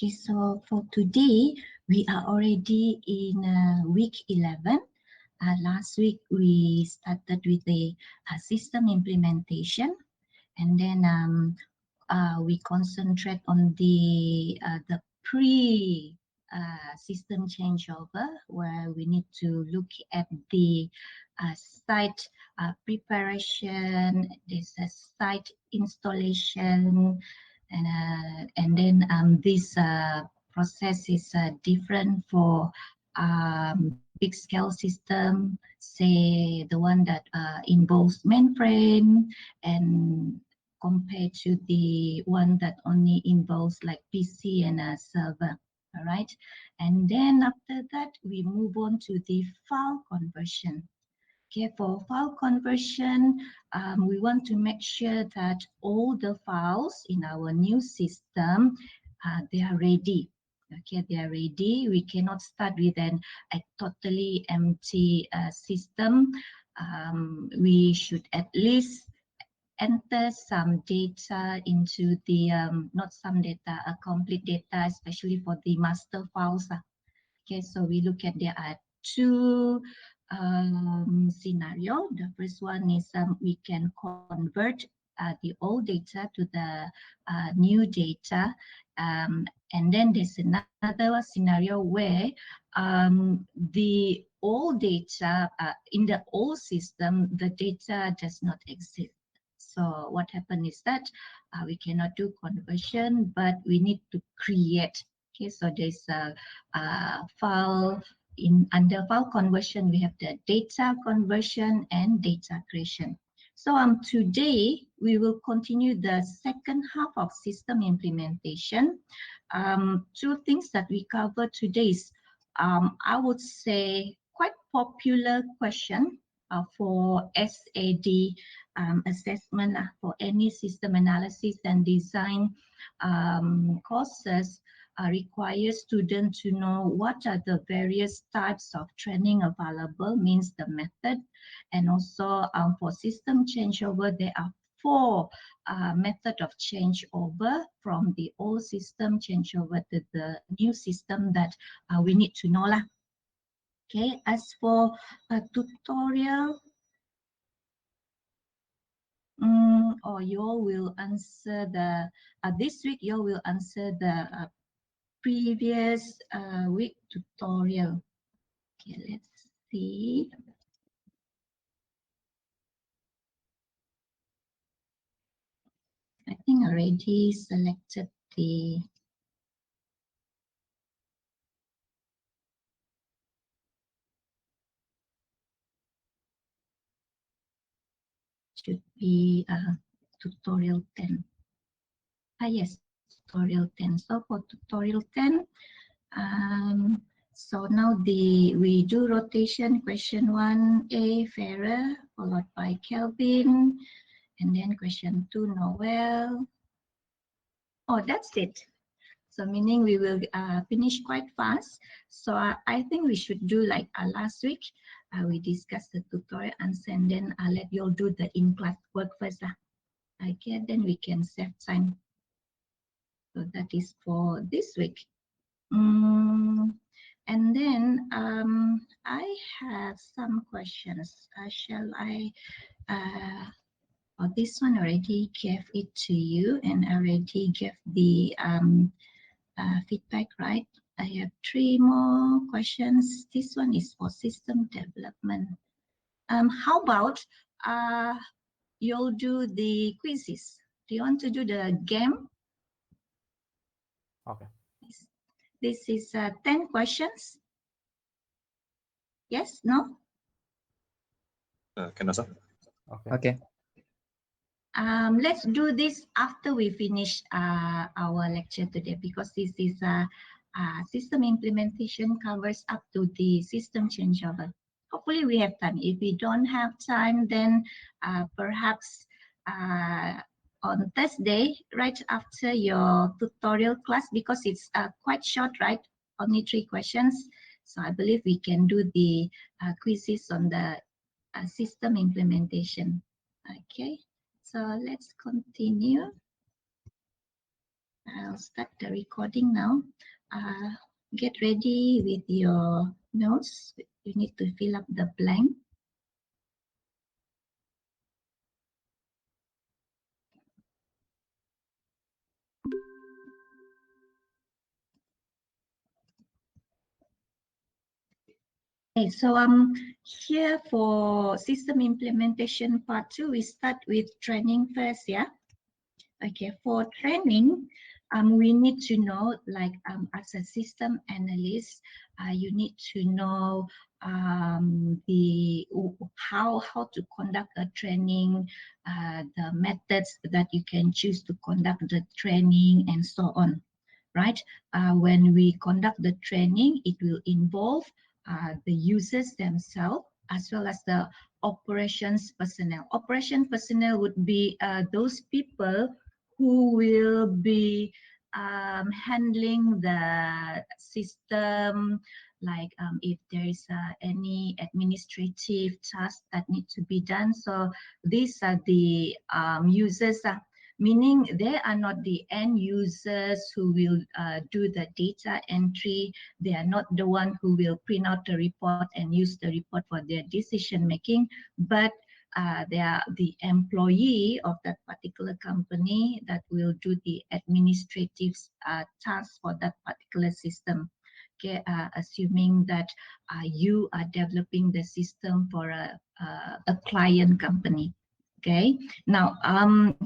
Okay, so for today, we are already in week 11. Last week, we started with the system implementation, and then we concentrate on the pre system changeover, where we need to look at the site preparation, there's a site installation, and then this process is different for the big scale system, say the one that involves mainframe, and compared to the one that only involves like PC and a server. All right, and then after that we move on to the file conversion. Okay, for file conversion, we want to make sure that all the files in our new system, they are ready. Okay, they are ready. We cannot start with a totally empty system. We should at least enter some data into the, not some data, a complete data, especially for the master files. Okay, so we look at there are two scenario. The first one is we can convert the old data to the new data, and then there's another scenario where the old data in the old system, the data does not exist. So what happened is that we cannot do conversion, but we need to create. Okay, so there's a file under file conversion, we have the data conversion and data creation. So today we will continue the second half of system implementation. Two things that we cover today is, I would say, quite popular question for SAD assessment for any system analysis and design courses. Require students to know what are the various types of training available, means the method, and also for system changeover, there are 4 method of changeover from the old system changeover to the new system that we need to know lah. Okay, as for a tutorial, or you all will answer the this week you all will answer the previous week tutorial. Okay, let's see. I think already selected the should be tutorial 10. Yes, tutorial 10. So for tutorial 10, so now we do rotation. Question 1A, Farah, followed by Kelvin, and then question 2, Noel. Oh, that's it. So meaning we will finish quite fast. So I think we should do like last week. We discussed the tutorial answer, and then I'll let you all do the in-class work first. Okay, then we can save time. So that is for this week. And then I have some questions. Shall I? This one already gave it to you, and already gave the feedback, right? I have 3 more questions. This one is for system development. How about you'll do the quizzes? Do you want to do the game? Okay. This is 10 questions. Yes? No? Can I? Okay. Let's do this after we finish our lecture today, because this is system implementation, covers up to the system changeover. Hopefully we have time. If we don't have time, then perhaps on Thursday, right after your tutorial class, because it's quite short, right? Only 3 questions. So I believe we can do the quizzes on the system implementation. Okay. So let's continue. I'll start the recording now. Uh, get ready with your notes. You need to fill up the blank. Okay, so here for system implementation part 2, we start with training first, yeah? Okay, for training, we need to know, like as a system analyst, you need to know the how to conduct a training, the methods that you can choose to conduct the training, and so on. Right? When we conduct the training, it will involve the users themselves as well as the operations personnel. Operation personnel would be those people who will be handling the system, like if there is any administrative task that need to be done. So these are the users, meaning they are not the end users who will do the data entry. They are not the one who will print out the report and use the report for their decision making, but they are the employee of that particular company that will do the administrative tasks for that particular system. Okay, assuming that you are developing the system for a client company. Okay, now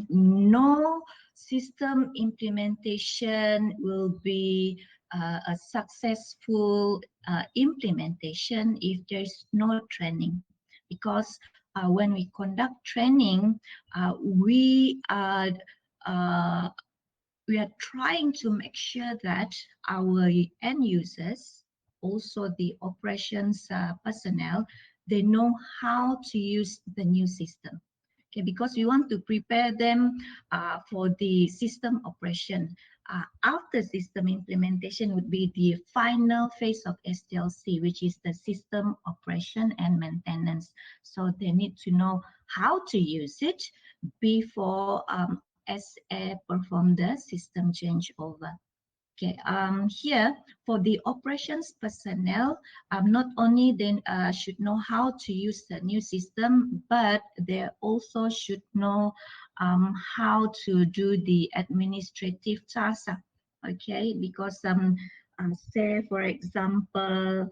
no system implementation will be a successful implementation if there's no training, because when we conduct training, uh, we are trying to make sure that our end users, also the operations personnel, they know how to use the new system. Okay, because we want to prepare them for the system operation. After system implementation would be the final phase of SDLC, which is the system operation and maintenance. So they need to know how to use it before SA perform the system changeover. Okay, here for the operations personnel, not only they should know how to use the new system, but they also should know how to do the administrative tasks. Okay, because say for example,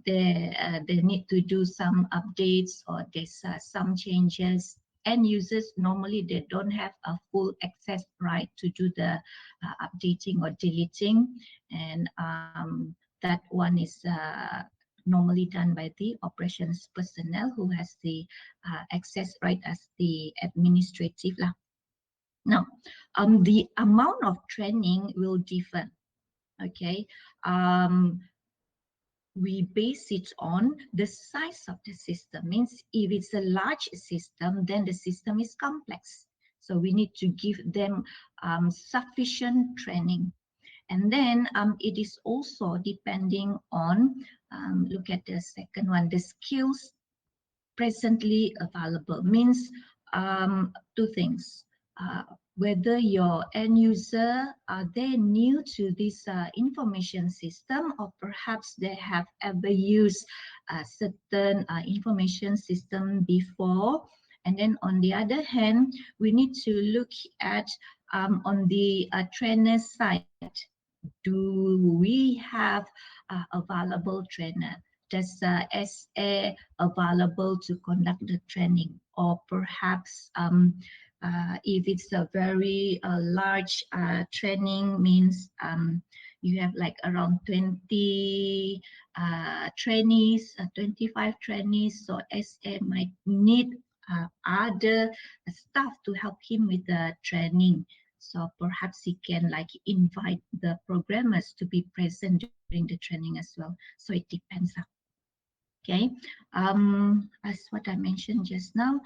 they need to do some updates, or there's some changes. End users normally they don't have a full access right to do the updating or deleting, and that one is normally done by the operations personnel who has the access right as the administrative lah. Now, the amount of training will differ. Okay, we base it on the size of the system. Means if it's a large system, then the system is complex. So we need to give them sufficient training. And then it is also depending on, look at the second one, the skills presently available. Means two things. Whether your end user, are they new to this information system, or perhaps they have ever used a certain information system before. And then on the other hand, we need to look at on the trainer side. Do we have available trainer? Does SA available to conduct the training? Or perhaps if it's a very large training, means you have like around 20 trainees, 25 trainees, so SA might need other staff to help him with the training. So perhaps he can like invite the programmers to be present during the training as well. So it depends. Okay, as what I mentioned just now,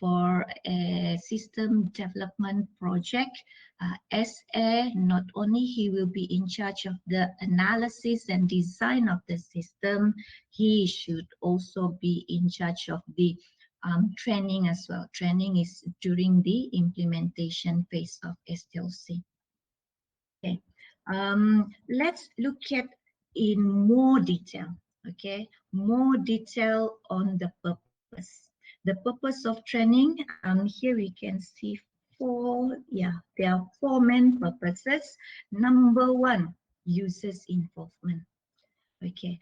for a system development project, SA, not only he will be in charge of the analysis and design of the system, he should also be in charge of the training as well. Training is during the implementation phase of SDLC. Okay, let's look at in more detail. Okay, more detail on the purpose. The purpose of training. Here we can see four. Yeah, there are four main purposes. Number one, users involvement. Okay,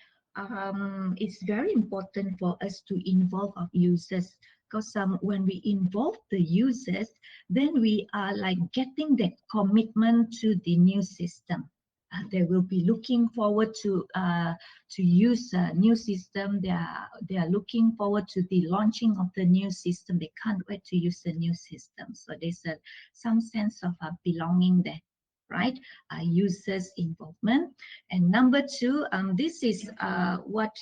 it's very important for us to involve our users because when we involve the users, then we are like getting that commitment to the new system. They will be looking forward to use a new system. They are looking forward to the launching of the new system. They can't wait to use the new system. So there's some sense of belonging there, right? Users involvement. And number two, this is what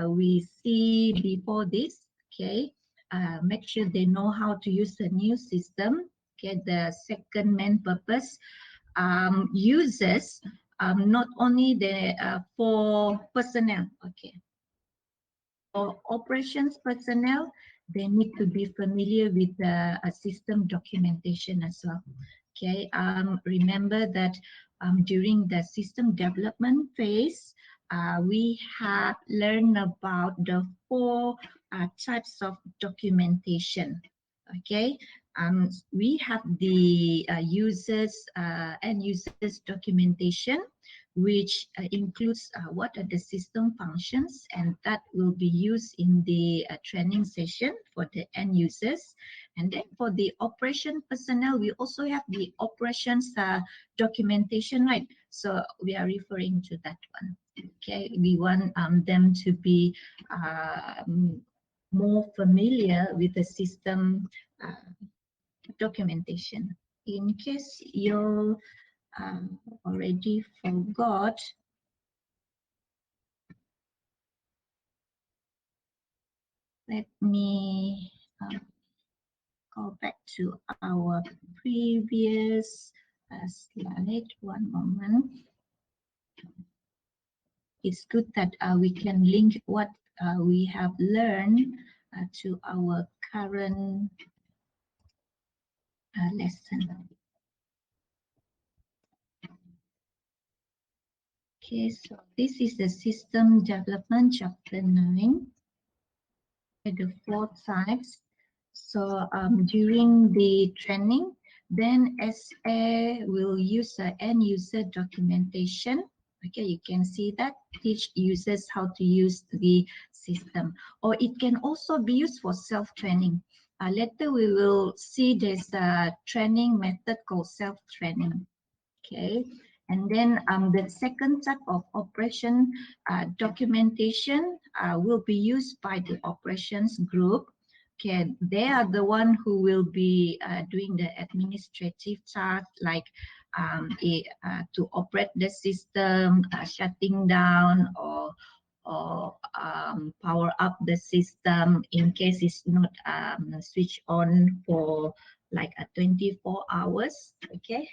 we see before this. Okay, make sure they know how to use the new system. Okay, the second main purpose, users, not only the for personnel. Okay, for operations personnel, they need to be familiar with the system documentation as well. Okay, remember that during the system development phase, we have learned about the four types of documentation. Okay, we have the end users documentation, which includes what are the system functions, and that will be used in the training session for the end users. And then for the operation personnel, we also have the operations documentation, right? So we are referring to that one. Okay, we want them to be more familiar with the system documentation. In case you already forgot, let me go back to our previous slide. One moment. It's good that we can link what we have learned to our current lesson. Okay, so this is the system development chapter 9. The four types. So during the training, then SA will use the end user documentation. Okay, you can see that, teach users how to use the system, or it can also be used for self-training. Later we will see there's a training method called self-training. Okay, and then the second type of operation documentation will be used by the operations group. Okay, they are the one who will be doing the administrative tasks like to operate the system, shutting down or power up the system in case it's not switched on for like 24 hours. Okay,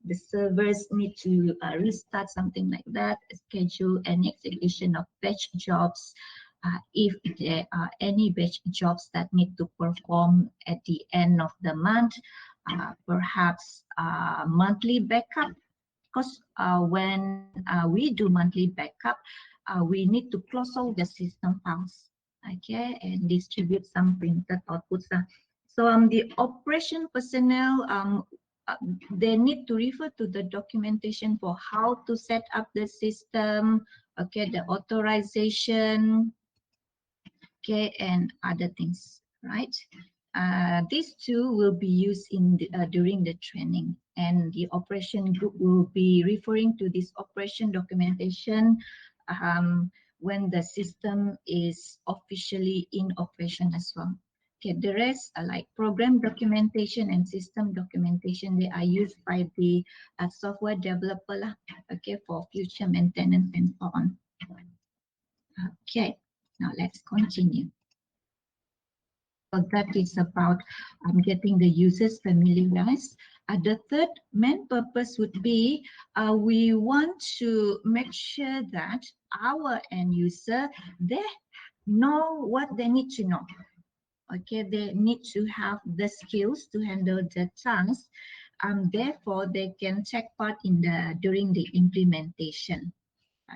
the servers need to restart, something like that, schedule any execution of batch jobs. If there are any batch jobs that need to perform at the end of the month, perhaps monthly backup, because when we do monthly backup, we need to close all the system files, okay, and distribute some printed outputs. So the operation personnel, they need to refer to the documentation for how to set up the system, okay, the authorization, okay, and other things, right? These two will be used in during the training, and the operation group will be referring to this operation documentation when the system is officially in operation as well. Okay, the rest are like program documentation and system documentation. They are used by the software developer lah, okay, for future maintenance and so on. Okay, now let's continue. So that is about getting the users familiarized. The third main purpose would be we want to make sure that our end user, they know what they need to know. Okay, they need to have the skills to handle the task. Therefore, they can take part in the during the implementation.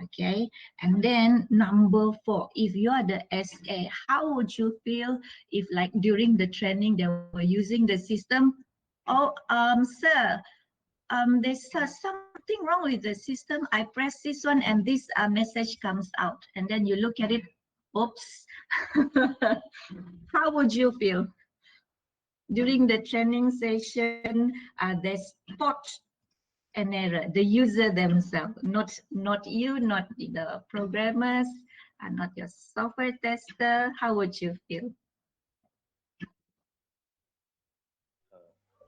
Okay, and then number 4, if you are the SA, how would you feel if like during the training they were using the system? Oh, sir, there's something wrong with the system. I press this one and this message comes out, and then you look at it, oops. How would you feel? During the training session, they spot an error, the user themselves, not you, not the programmers, and not your software tester. How would you feel?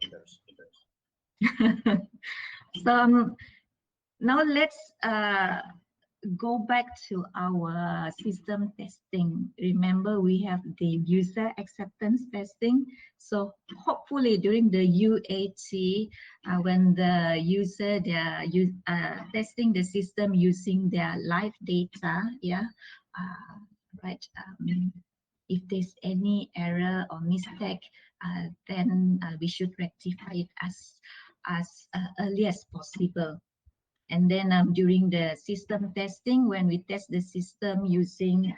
Embarrassed. So now let's go back to our system testing. Remember, we have the user acceptance testing. So hopefully during the UAT, when the user they are testing the system using their live data, yeah, right. If there's any error or mistake, then we should rectify it as early as possible. And then during the system testing, when we test the system using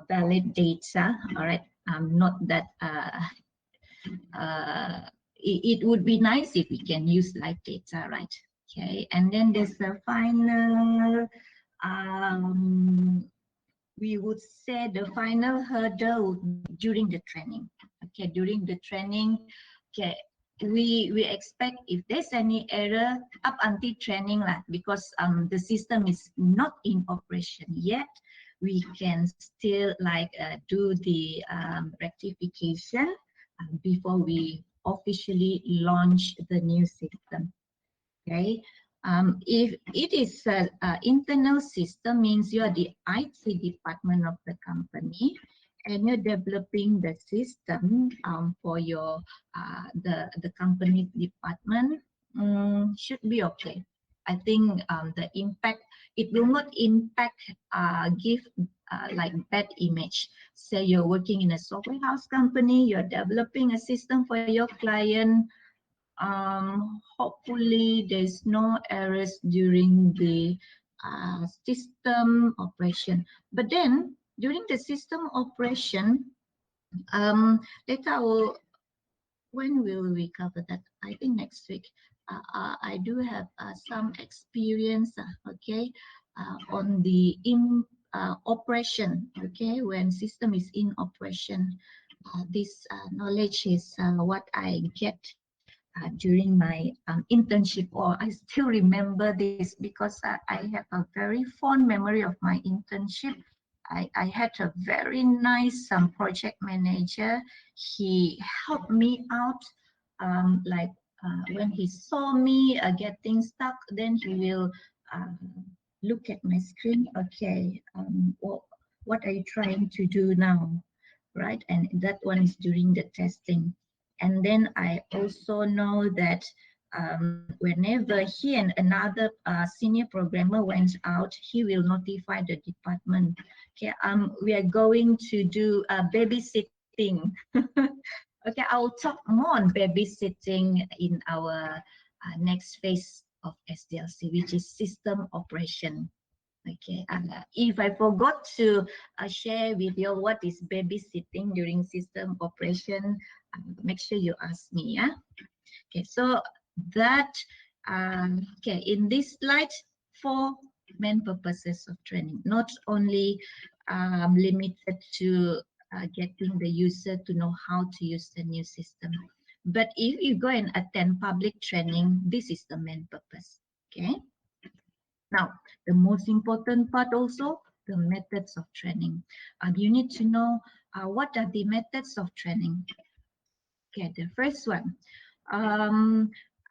valid data, all right, not that it would be nice if we can use live data, right? Okay, and then there's the final, we would say the final hurdle during the training. Okay, during the training, okay, we expect if there's any error up until training lah, because the system is not in operation yet, we can still like do the rectification before we officially launch the new system. Okay, if it is an internal system, means you are the IT department of the company, and you're developing the system for your the company department, should be okay. I think the impact, it will not impact give like bad image. Say you're working in a software house company, you're developing a system for your client. Hopefully there's no errors during the system operation. But then during the system operation, later when will we cover that? I think next week. I do have some experience, okay, on the operation, okay, when system is in operation. This knowledge is what I get during my internship, or I still remember this because I have a very fond memory of my internship. I had a very nice project manager. He helped me out, like when he saw me getting stuck, then he will look at my screen. Okay, what are you trying to do now? Right, and that one is during the testing. And then I also know that whenever he and another senior programmer went out, he will notify the department. Okay, we are going to do babysitting. Okay, I'll talk more on babysitting in our next phase of SDLC, which is system operation. Okay, if I forgot to share with you what is babysitting during system operation, make sure you ask me. Yeah. Okay, so that okay, in this slide, 4 main purposes of training, not only limited to getting the user to know how to use the new system, but if you go and attend public training, this is the main purpose. Okay. Now, the most important part also, the methods of training. You need to know what are the methods of training. Okay, the first one,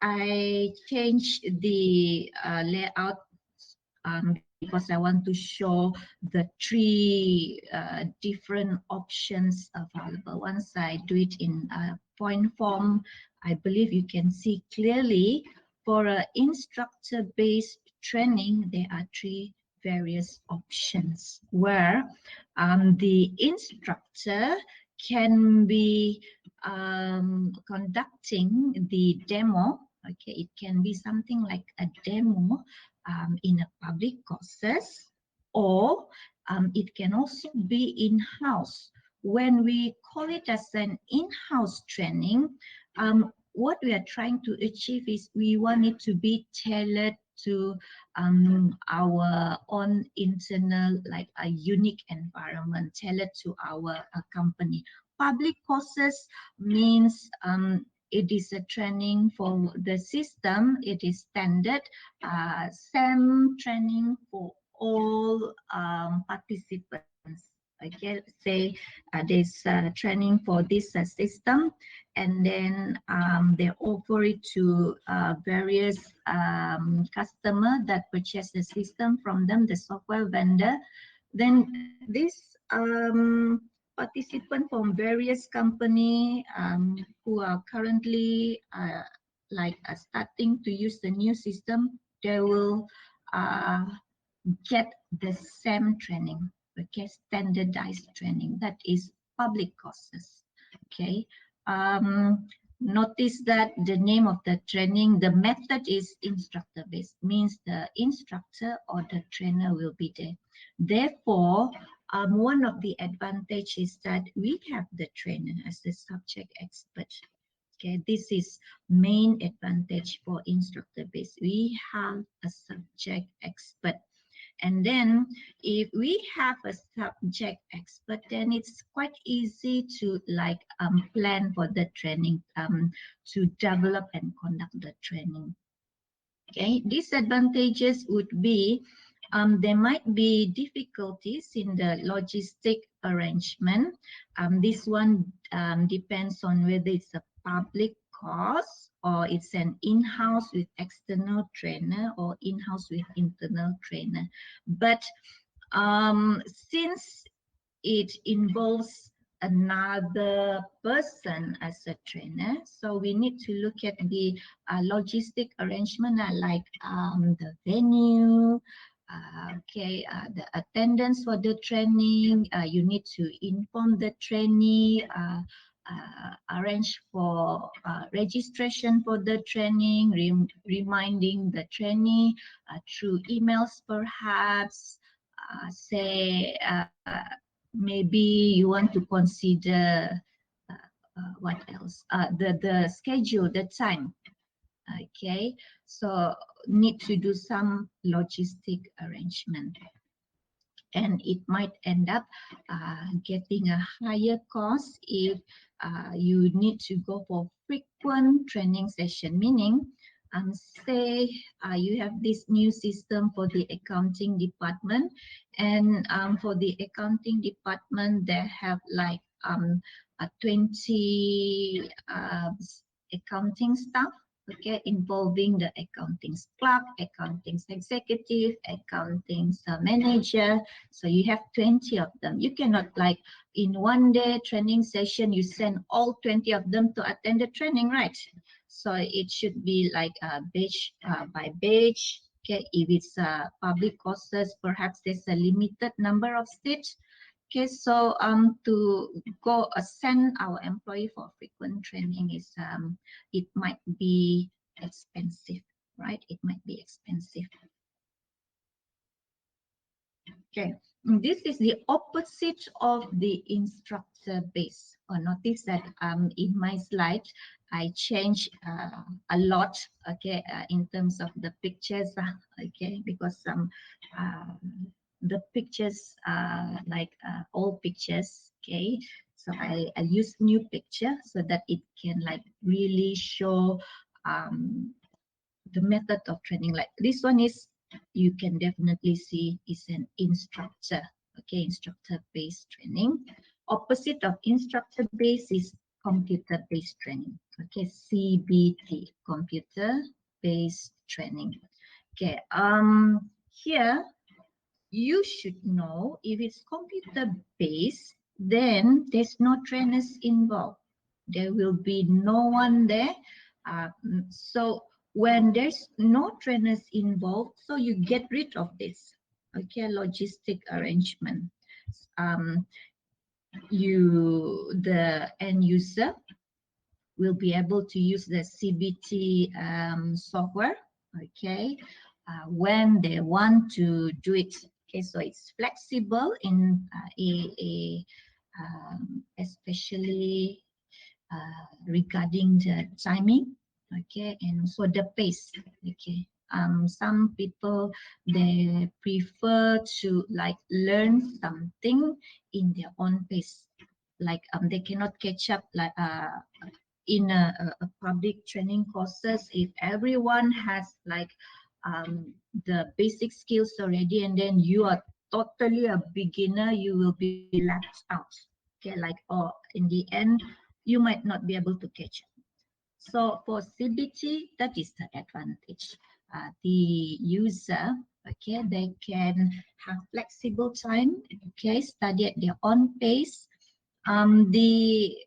I changed the layout because I want to show the 3 different options available. Once I do it in point form, I believe you can see clearly. For instructor-based training, there are 3 various options where the instructor can be conducting the demo. Okay, it can be something like a demo in a public courses, or it can also be in-house. When we call it as an in-house training, what we are trying to achieve is we want it to be tailored to our own internal, like a unique environment tailored to our company. Public courses means it is a training for the system. It is standard, same training for all participants. Okay, say there's training for this system, and then they offer it to various customer that purchase the system from them, the software vendor. Then this participant from various company who are currently starting to use the new system, they will uh, get the same training, okay, standardized training. That is public courses. Okay, notice that the name of the training, the method is instructor based, means the instructor or the trainer will be there. Therefore, one of the advantages is that we have the trainer as the subject expert. Okay, this is main advantage for instructor based. We have a subject expert. And then if we have a subject expert, then it's quite easy to plan for the training, to develop and conduct the training. Okay, disadvantages would be there might be difficulties in the logistic arrangement. This one depends on whether it's a public course or it's an in-house with external trainer or in-house with internal trainer. But since it involves another person as a trainer, so we need to look at the logistic arrangement, like the venue, the attendance for the training. You need to inform the trainee, arrange for registration for the training, reminding the trainee through emails perhaps. Say maybe you want to consider what else, the schedule, the time. Okay, so need to do some logistic arrangement, and it might end up getting a higher cost if you need to go for frequent training session, meaning say you have this new system for the accounting department, and for the accounting department they have like 20 accounting staff, okay, involving the accounting clerk, accounting executive, accounting manager. So you have 20 of them. You cannot like in one day training session you send all 20 of them to attend the training, right? So it should be like batch by batch. Okay, if it's public courses, perhaps there's a limited number of seats. Okay, so to go send our employee for frequent training is it might be expensive, right? It might be expensive. Okay, this is the opposite of the instructor base. Notice that in my slide I changed a lot, okay, in terms of the pictures, okay, because the pictures are like old pictures, okay. So I use new picture so that it can like really show the method of training. Like this one is, you can definitely see is an instructor, okay, instructor based training. Opposite of instructor based is computer based training, okay, CBT, computer based training. Okay, here you should know if it's computer based, then there's no trainers involved. There will be no one there. So when there's no trainers involved, so you get rid of this, okay, logistic arrangement. the end user will be able to use the CBT software, okay, when they want to do it. Okay, so it's flexible in especially regarding the timing, okay, and also the pace, okay. Some people, they prefer to like learn something in their own pace, like they cannot catch up like in a public training courses if everyone has like the basic skills already, and then you are totally a beginner, you will be left out. Okay, like, or in the end you might not be able to catch up. So for CBT, that is the advantage. The user, okay, they can have flexible time, okay, study at their own pace. The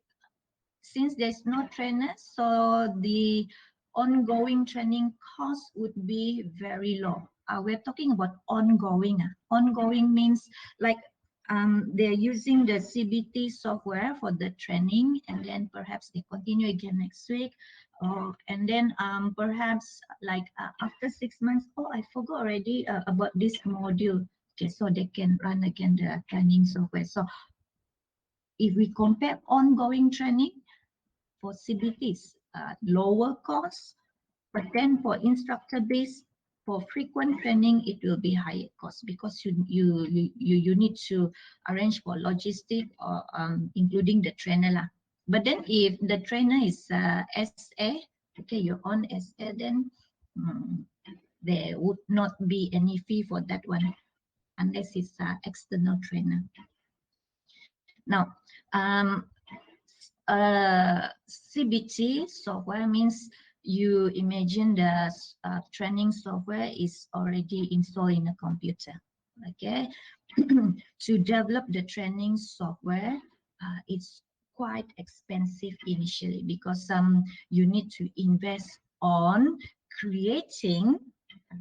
Since there's no trainer, so the ongoing training cost would be very low. We're talking about ongoing. Ongoing means like they're using the CBT software for the training, and then perhaps they continue again next week, and then perhaps like after 6 months, oh, I forgot already about this module. Okay, so they can run again the training software. So if we compare ongoing training for CBTs, lower cost, but then for instructor base, for frequent training, it will be higher cost because you need to arrange for logistic or including the trainer lah. But then if the trainer is SA, okay, your own SA, then there would not be any fee for that one unless it's external trainer. Now, CBT software means you imagine the training software is already installed in a computer. Okay, to develop the training software, it's quite expensive initially because you need to invest on creating,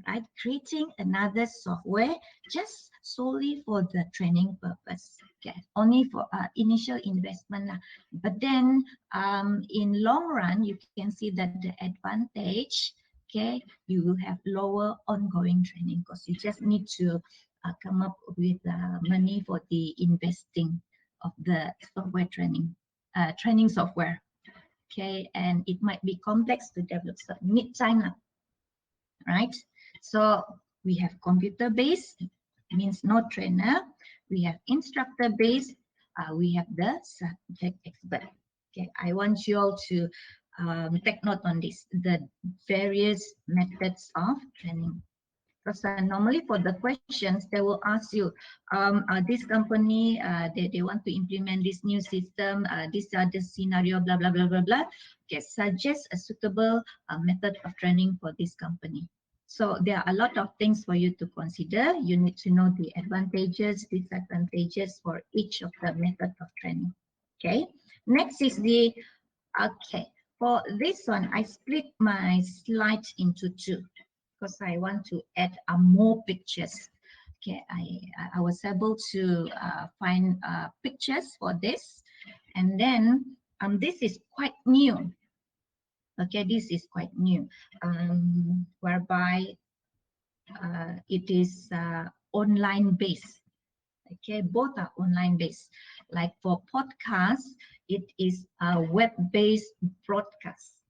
right, creating another software just solely for the training purpose. Okay, only for initial investment. But then in long run, you can see that the advantage, okay, you will have lower ongoing training costs. You just need to come up with money for the investing of the software training software. Okay, and it might be complex to develop, so need time, right? So we have computer based, means no trainer. We have instructor based. We have the subject expert. Okay, I want you all to take note on this, the various methods of training. Because normally for the questions, they will ask you, this company, they want to implement this new system, these are the scenario, blah, blah, blah, blah, blah. Okay, suggest a suitable method of training for this company. So there are a lot of things for you to consider. You need to know the advantages, disadvantages for each of the method of training. Okay, next is the, okay, for this one, I split my slide into two because I want to add more pictures. Okay, I was able to find pictures for this, and then this is quite new. Okay, this is quite new, whereby it is online based. Okay, both are online based. Like for podcasts, it is a web based broadcast.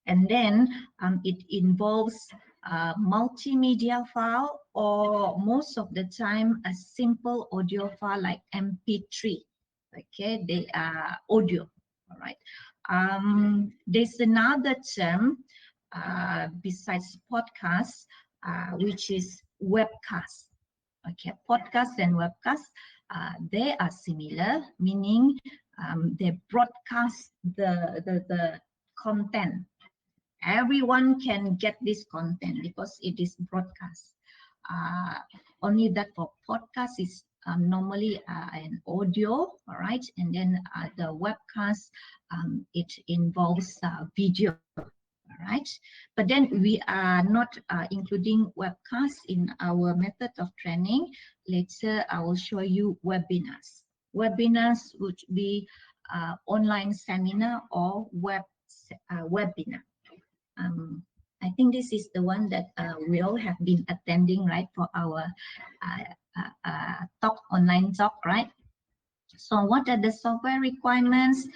And then it involves a multimedia file, or most of the time a simple audio file like MP3. Okay, they are audio. All right. There's another term besides podcast, which is webcast. Okay, podcast and webcast, they are similar, meaning they broadcast the content. Everyone can get this content because it is broadcast. Only that for podcast is normally an audio, all right, and then the webcast, it involves video, all right. But then we are not including webcast in our method of training. Later I will show you webinars. Webinars would be online seminar or webinar. I think this is the one that we all have been attending, right, for our talk, online talk, right? So what are the software requirements?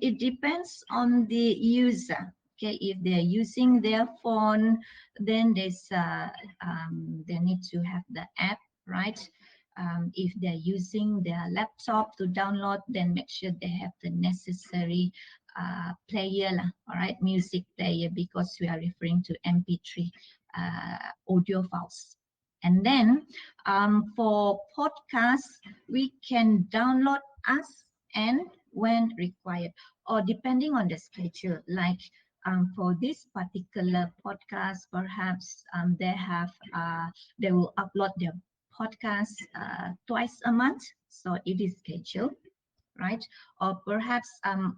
It depends on the user. Okay, if they're using their phone, then they need to have the app, right? If they're using their laptop to download, then make sure they have the necessary player, all right, music player, because we are referring to MP3 audio files. And then for podcasts, we can download as and when required, or depending on the schedule. Like for this particular podcast, perhaps they will upload their podcast twice a month, so it is scheduled, right? Or perhaps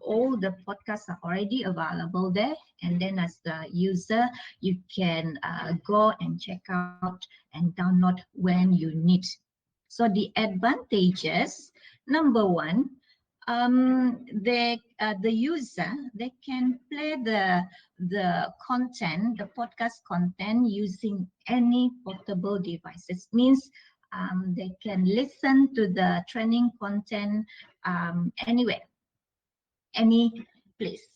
all the podcasts are already available there, and then as the user, you can go and check out and download when you need. So the advantages, number one, the user, they can play the content, the podcast content, using any portable devices. Means they can listen to the training content anywhere, any place,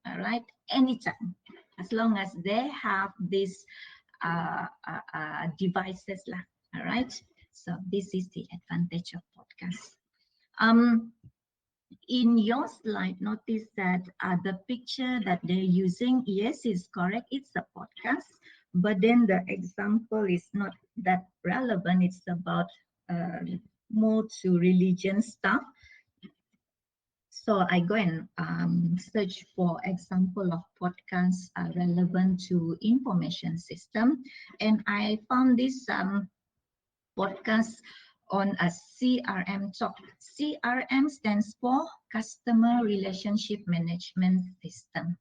all right, anytime, as long as they have these devices lah, all right. So this is the advantage of podcasts. In your slide, notice that the picture that they're using, yes, is correct, it's a podcast, but then the example is not that relevant. It's about more to religion stuff. So I go and search for example of podcasts relevant to information system, and I found this podcast on a CRM talk. CRM stands for Customer Relationship Management System.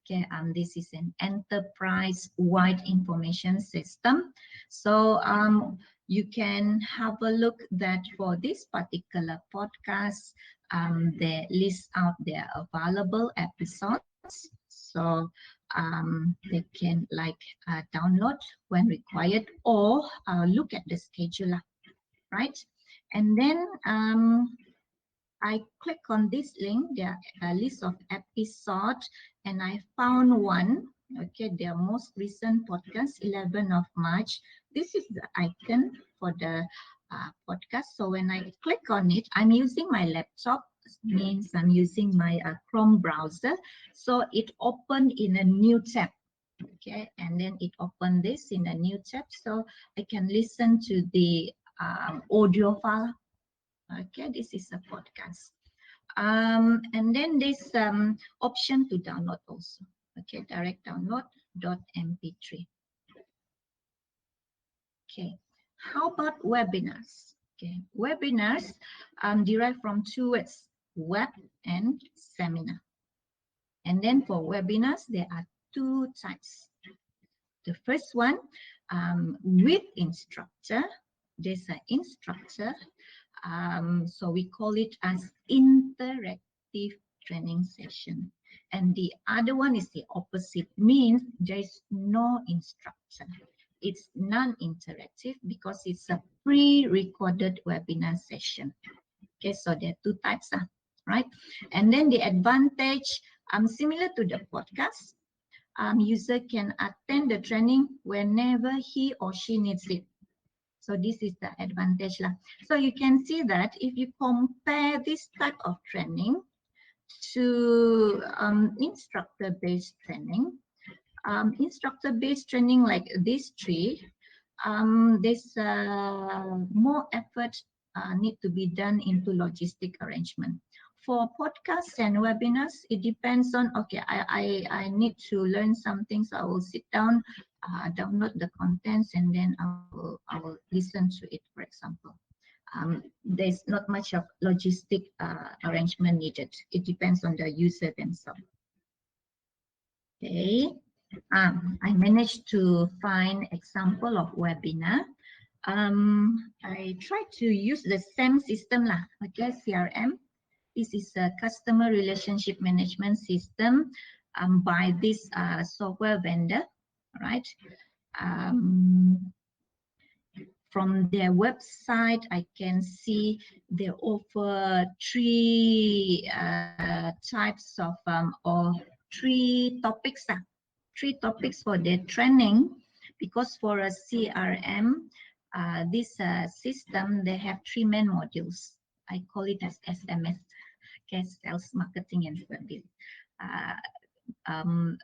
Okay, this is an enterprise-wide information system. So you can have a look that for this particular podcast, they list out their available episodes. So they can like download when required, or look at the scheduler, right? And then I click on this link, their list of episodes, and I found one. Okay, their most recent podcast, 11 of March. This is the icon for the podcast. So when I click on it, I'm using my laptop, means I'm using my Chrome browser. So it opened in a new tab. Okay, and then it opened this in a new tab, so I can listen to the audio file. Okay, this is a podcast. And then this option to download also. Okay, direct download .mp3. Okay, how about webinars? Okay, webinars derive from two words, web and seminar. And then for webinars, there are two types. The first one, with instructor. There's an instructor. So we call it as interactive training session. And the other one is the opposite, means there's no instructor. It's non-interactive because it's a pre-recorded webinar session. Okay, so there are two types, right? And then the advantage, similar to the podcast, user can attend the training whenever he or she needs it. So this is the advantage lah. So you can see that if you compare this type of training to instructor-based training, like these three, there's more effort need to be done into logistic arrangement. For podcasts and webinars, it depends on, okay, I need to learn something, so I will sit down, download the contents, and then I will listen to it, for example. There's not much of logistic arrangement needed. It depends on the user themselves. Okay, I managed to find example of webinar. I try to use the same system lah. Okay, CRM. This is a customer relationship management system by this software vendor, right? Um, from their website, I can see they offer three types of or three topics, three topics for their training. Because for a CRM, this system, they have three main modules. I call it as SMS, okay, sales, marketing, and service. Uh, um,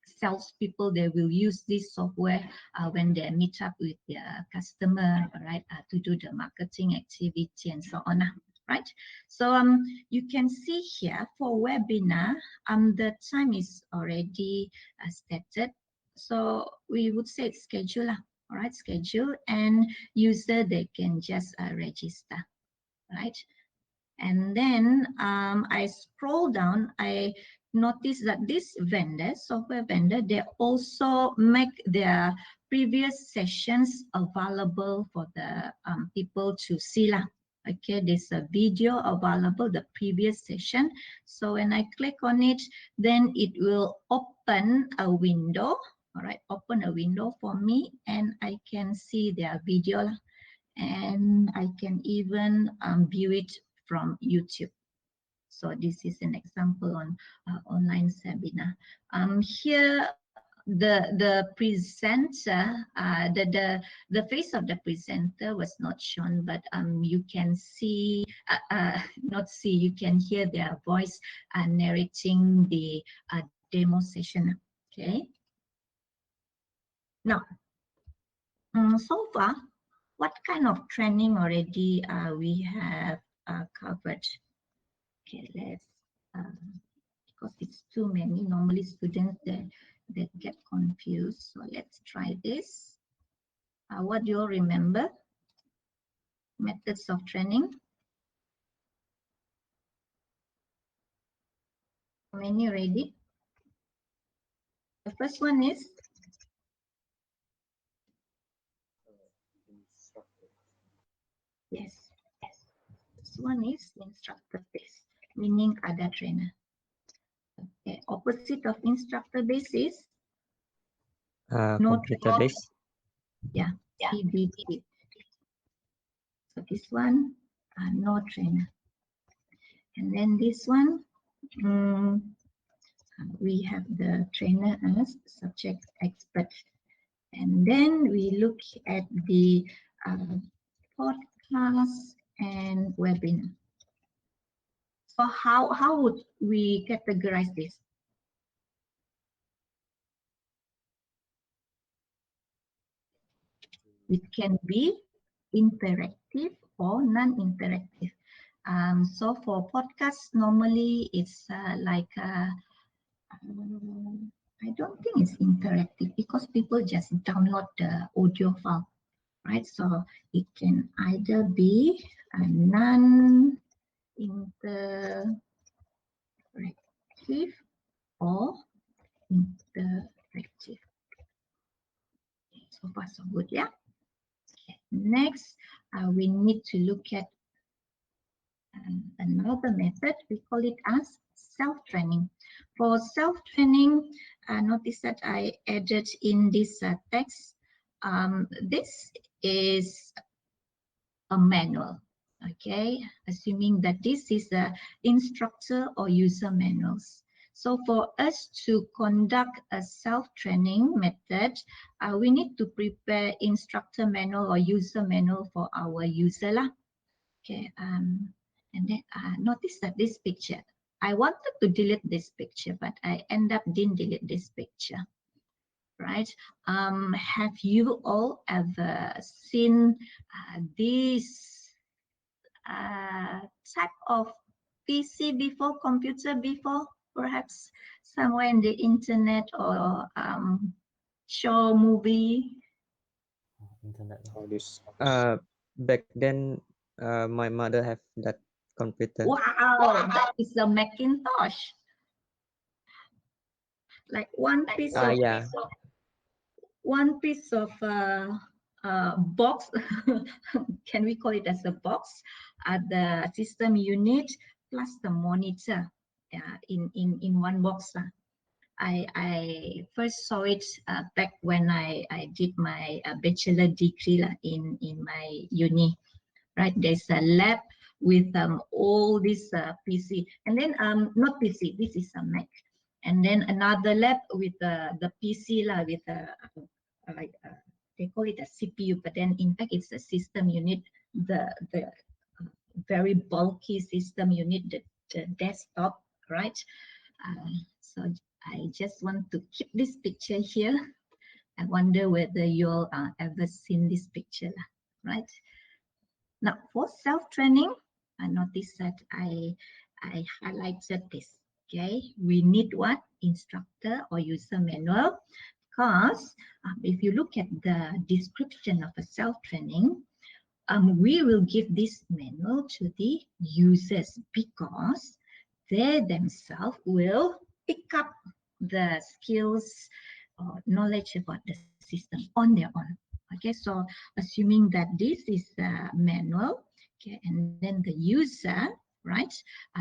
salespeople, they will use this software when they meet up with their customer, right, to do the marketing activity and so on, right? So you can see here for webinar, the time is already stated. So we would say schedule, all right, schedule, and user, they can just register, right? And then I scroll down, I notice that this vendor, software vendor, they also make their previous sessions available for the people to see lah. Okay, there's a video available, the previous session. So when I click on it, then it will open a window. All right, open a window for me, and I can see their video lah. And I can even view it from YouTube. So this is an example on online seminar. Here, the presenter, the face of the presenter was not shown, but you can see, not see, you can hear their voice narrating the demo session. Okay. Now, so far, what kind of training already we have covered? Okay, let's, because it's too many, normally students they get confused. So let's try this. What do you all remember? Methods of training. How many already? The first one is? Yes. This one is instructor based, meaning ada trainer. Okay, opposite of instructor based is? No Computer based. Yeah, CBT. So this one, no trainer. And then this one, we have the trainer as subject expert. And then we look at the podcast and webinar. So how would we categorize this? It can be interactive or non-interactive. So for podcasts, normally it's like I don't think it's interactive because people just download the audio file, right? So it can either be a non-interactive or interactive. So far, so good, yeah? Okay. Next, we need to look at another method. We call it as self-training. For self-training, notice that I added in this text. This is a manual, okay? Assuming that this is the instructor or user manuals. So for us to conduct a self-training method, we need to prepare instructor manual or user manual for our user lah. Okay, and then notice that this picture, I wanted to delete this picture, but I end up didn't delete this picture, right? Have you all ever seen this type of PC before, computer before, perhaps somewhere in the internet or show movie? Internet. Back then, my mother have that computer. Wow, that is a Macintosh. Like one piece of Yeah. one piece of box, can we call it as a box, the system unit plus the monitor in one box. I first saw it back when I did my bachelor degree in my uni, right? There's a lab with all this PC, and then not PC, this is a Mac, and then another lab with the PC with like they call it a CPU, but then in fact it's a system unit, the very bulky system unit, the desktop, right? So I just want to keep this picture here. I wonder whether you'll ever seen this picture, right? Now for self-training, I noticed that I highlighted this. Okay, we need what? Instructor or user manual, because if you look at the description of a self-training, we will give this manual to the users because they themselves will pick up the skills or knowledge about the system on their own. Okay, so assuming that this is a manual, okay, and then the user, right,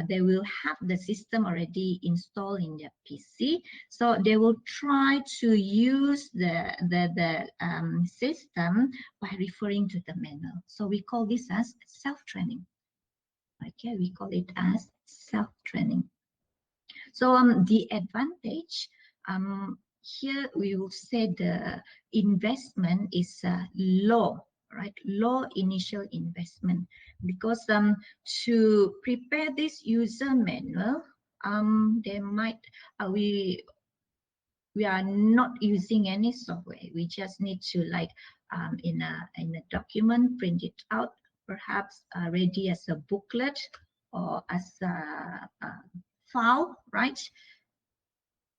they will have the system already installed in their PC, so they will try to use the system by referring to the manual. So we call this as self-training. Okay, we call it as self-training. So the advantage, here we will say the investment is low, right? Low initial investment, because to prepare this user manual, they might we are not using any software. We just need to in a document, print it out, perhaps ready as a booklet or as a file, right?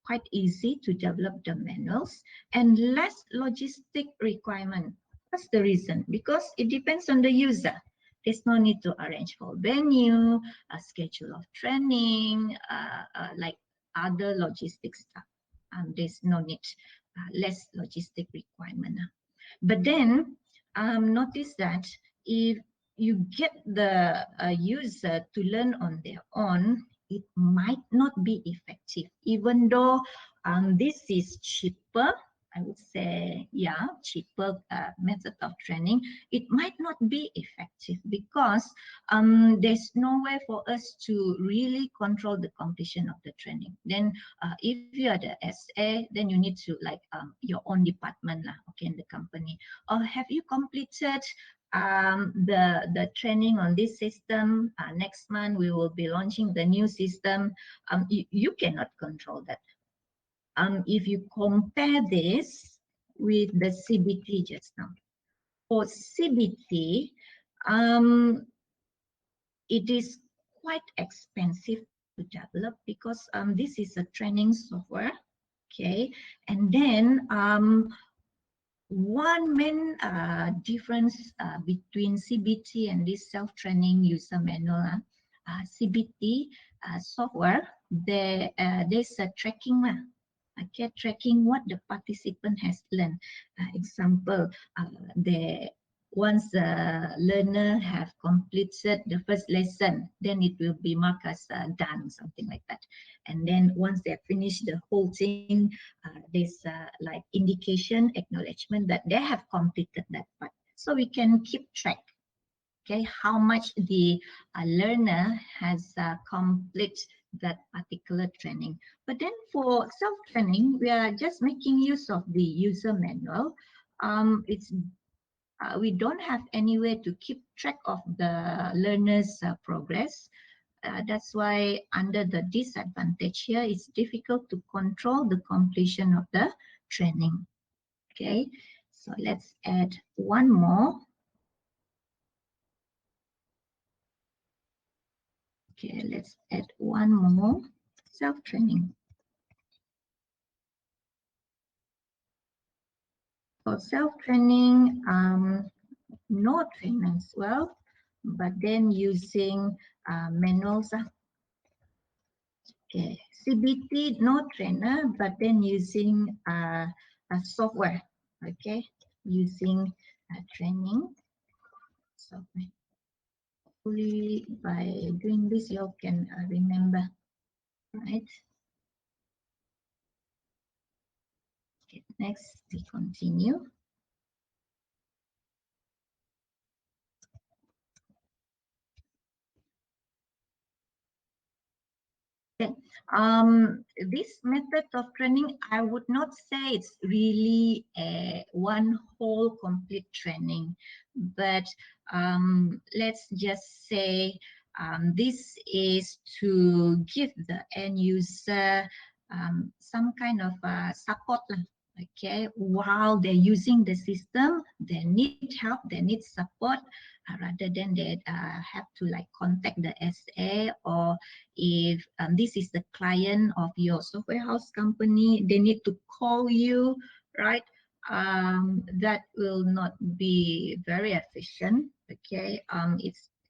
Quite easy to develop the manuals and less logistic requirement. That's the reason, because it depends on the user. There's no need to arrange for venue, a schedule of training, like other logistic stuff. There's no need, less logistic requirement. But then notice that if you get the user to learn on their own, it might not be effective, even though this is cheaper. I would say, yeah, cheaper method of training. It might not be effective because there's no way for us to really control the completion of the training. Then if you are the SA, then you need to your own department okay, in the company. Or have you completed the training on this system? Next month we will be launching the new system. You cannot control that. If you compare this with the CBT just now, for CBT, it is quite expensive to develop because this is a training software, okay, and then one main difference between CBT and this self-training user manual, CBT software, there's a tracking, okay, tracking what the participant has learned. Example, once the learner have completed the first lesson, then it will be marked as done, something like that. And then once they have finished the whole thing, there's like indication, acknowledgement that they have completed that part. So we can keep track, okay, how much the learner has complete that particular training. But then for self-training, we are just making use of the user manual. We don't have any way to keep track of the learner's progress. That's why under the disadvantage here, it's difficult to control the completion of the training. Okay, so let's add one more. Okay, let's add one more, self-training. For self-training, no trainer as well, but then using manuals. Okay, CBT, no trainer, but then using a software, okay, using training. So hopefully by doing this, you all can remember, right? Okay, next we continue. Okay. This method of training, I would not say it's really a one whole complete training, but let's just say this is to give the end user some kind of support lah. Okay, while they're using the system, they need help, they need support, rather than they have to like contact the SA, or if this is the client of your software house company, they need to call you, right? That will not be very efficient. Okay,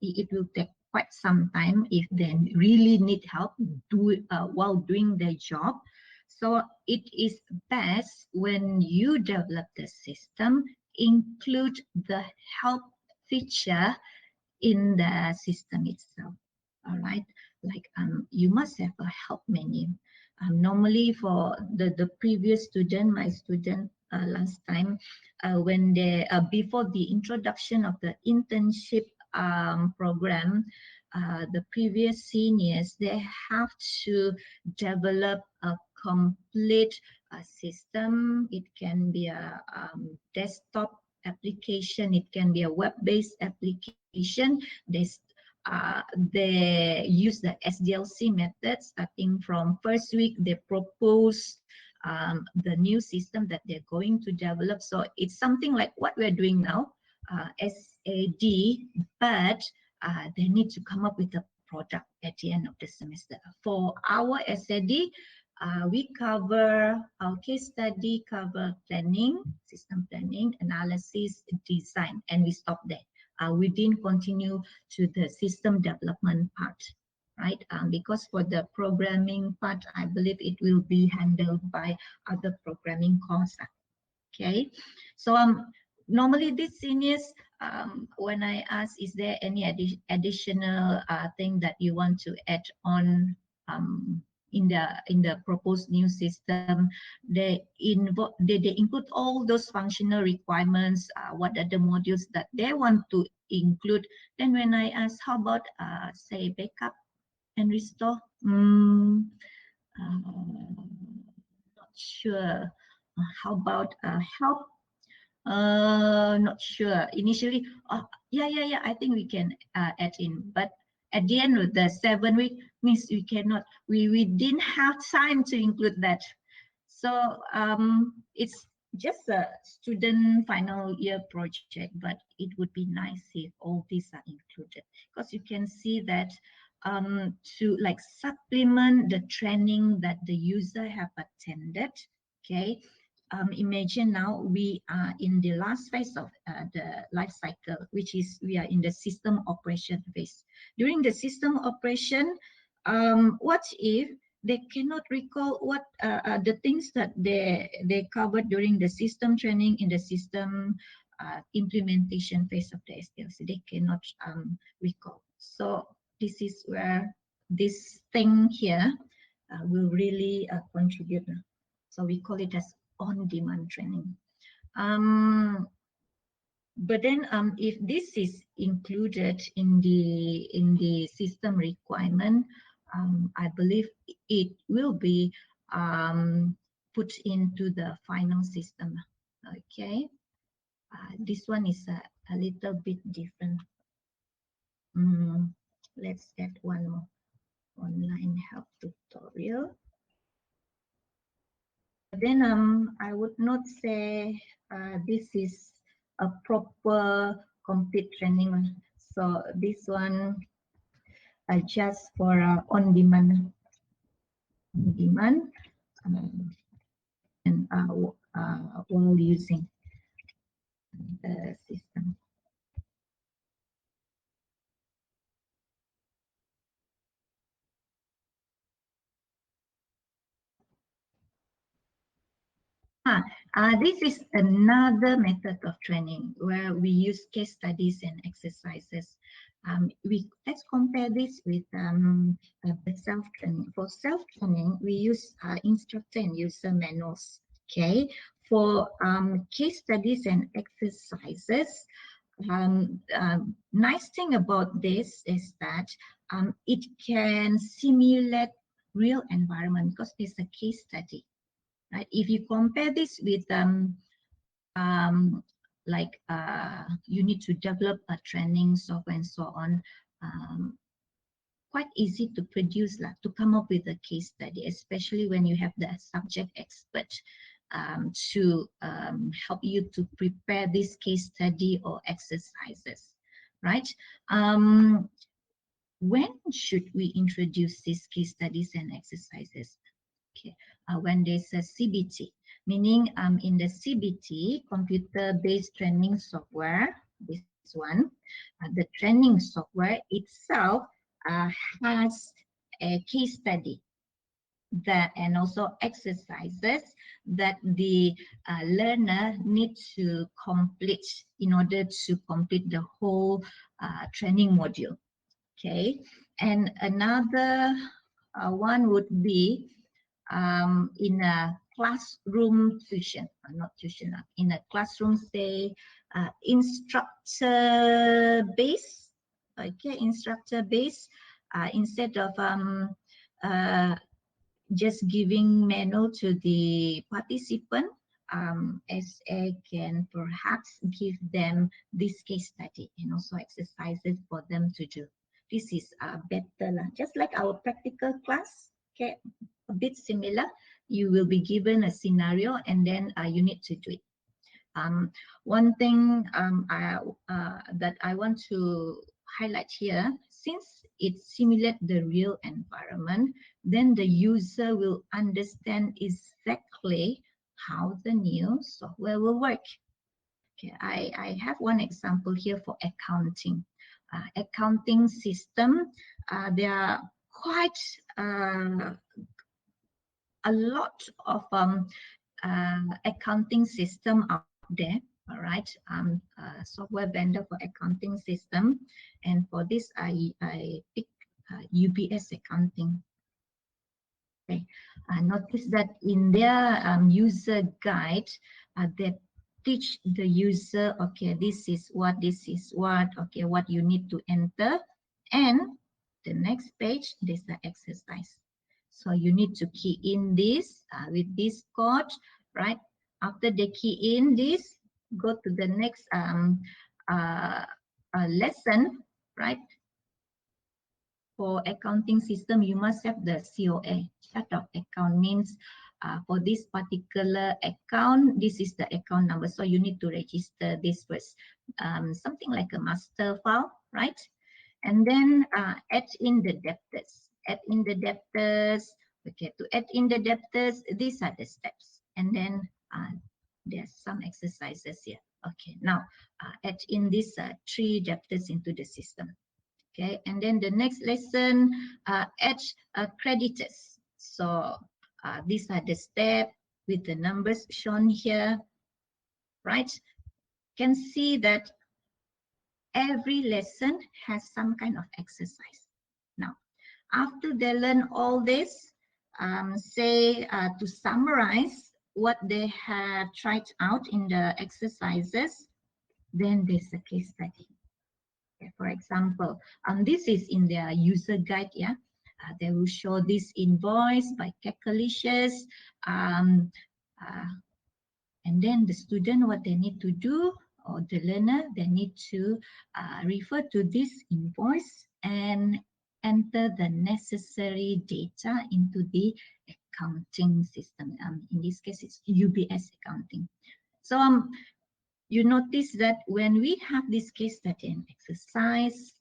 it will take quite some time if they really need help while doing their job. So it is best when you develop the system, include the help feature in the system itself. All right, like you must have a help menu. Normally for the previous student, my student last time, when they before the introduction of the internship program, the previous seniors, they have to develop a complete system. It can be a desktop application, it can be a web-based application. They use the SDLC method. Starting from first week, they propose the new system that they're going to develop. So it's something like what we're doing now, SAD, but they need to come up with a product at the end of the semester. For our SAD, we cover our case study, cover planning, system planning, analysis, design, and we stop there. We didn't continue to the system development part, right? Because for the programming part, I believe it will be handled by other programming courses. Okay, so normally these seniors, when I ask, is there any additional thing that you want to add on in the proposed new system, they include all those functional requirements, what are the modules that they want to include. Then when I ask, how about say backup and restore, not sure. How about help? Not sure. Initially, yeah, I think we can add in, but at the end of the 7 week means we cannot. We didn't have time to include that. So it's just a student final year project, but it would be nice if all these are included, because you can see that to like supplement the training that the user have attended. Okay, imagine now we are in the last phase of the life cycle, which is we are in the system operation phase. During the system operation, what if they cannot recall what the things that they covered during the system training in the system implementation phase of the SDLC? They cannot recall. So this is where this thing here will really contribute. So we call it as on-demand training. But then if this is included in the system requirement, I believe it will be put into the final system. Okay, this one is a little bit different. Let's get one more online help tutorial. Then I would not say this is a proper complete training. So this one just for on demand, and while using the system. This is another method of training where we use case studies and exercises. Let's compare this with the self-training. For self-training, we use instructor and user manuals. Okay. For case studies and exercises, nice thing about this is that it can simulate real environment because it's a case study. Right? If you compare this with you need to develop a training software and so on, quite easy to produce to come up with a case study, especially when you have the subject expert to help you to prepare this case study or exercises, right? When should we introduce these case studies and exercises? Okay, when there's a CBT, meaning in the CBT, computer-based training software, this one, the training software itself has a case study that and also exercises that the learner needs to complete in order to complete the whole training module. Okay, and another one would be in a classroom tuition, not tuition, in a classroom, say, instructor base, okay, instructor base, instead of uh, just giving manual to the participant, SA can perhaps give them this case study and also exercises for them to do. This is better, just like our practical class, okay, a bit similar. You will be given a scenario and then you need to do it. One thing that I want to highlight here, since it simulates the real environment, then the user will understand exactly how the new software will work. Okay, I have one example here for accounting. Accounting system, there are quite a lot of accounting system out there. All right, software vendor for accounting system, and for this I pick UBS accounting. Okay, notice that in their user guide, they teach the user, okay, this is what, okay, what you need to enter, and the next page there's the exercise. So you need to key in this with this code, right? After they key in this, go to the next lesson, right? For accounting system, you must have the COA, chart of account, means for this particular account, this is the account number. So you need to register this first, something like a master file, right? And then add in the debtors. Add in the debtors. Okay, to add in the debtors, these are the steps. And then there's some exercises here. Okay, now add in these 3 debtors into the system. Okay, and then the next lesson, add creditors. So these are the steps with the numbers shown here, right? Can see that every lesson has some kind of exercise. Now, after they learn all this, say to summarize what they have tried out in the exercises, then there's a case study. Okay, for example, this is in their user guide, yeah. They will show this invoice by calculations, and then the student, what they need to do, or the learner, they need to refer to this invoice and enter the necessary data into the accounting system. In this case, it's UBS accounting. So you notice that when we have this case study and exercise,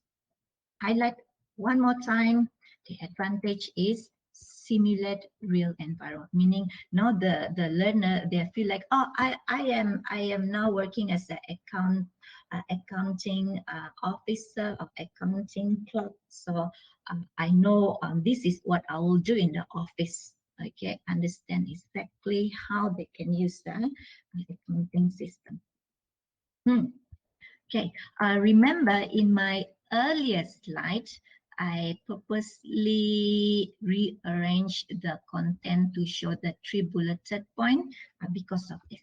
highlight one more time, the advantage is simulate real environment, meaning now the learner, they feel like, oh, I am now working as an accounting officer of accounting clerk. So I know this is what I will do in the office. Okay, understand exactly how they can use the accounting system. Okay, remember in my earlier slide, I purposely rearranged the content to show the 3 bulleted point because of this.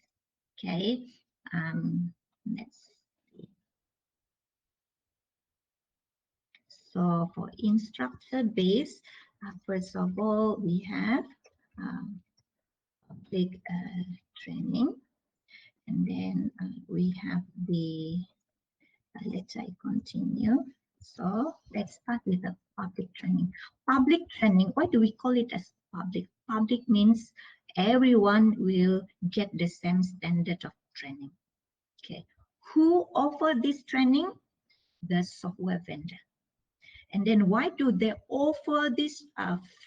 Okay, let's see. So for instructor base, first of all, we have public training, and then we have the let's I continue. So let's start with the public training. Public training, why do we call it as public? Public means everyone will get the same standard of training. Okay. Who offer this training? The software vendor. And then why do they offer this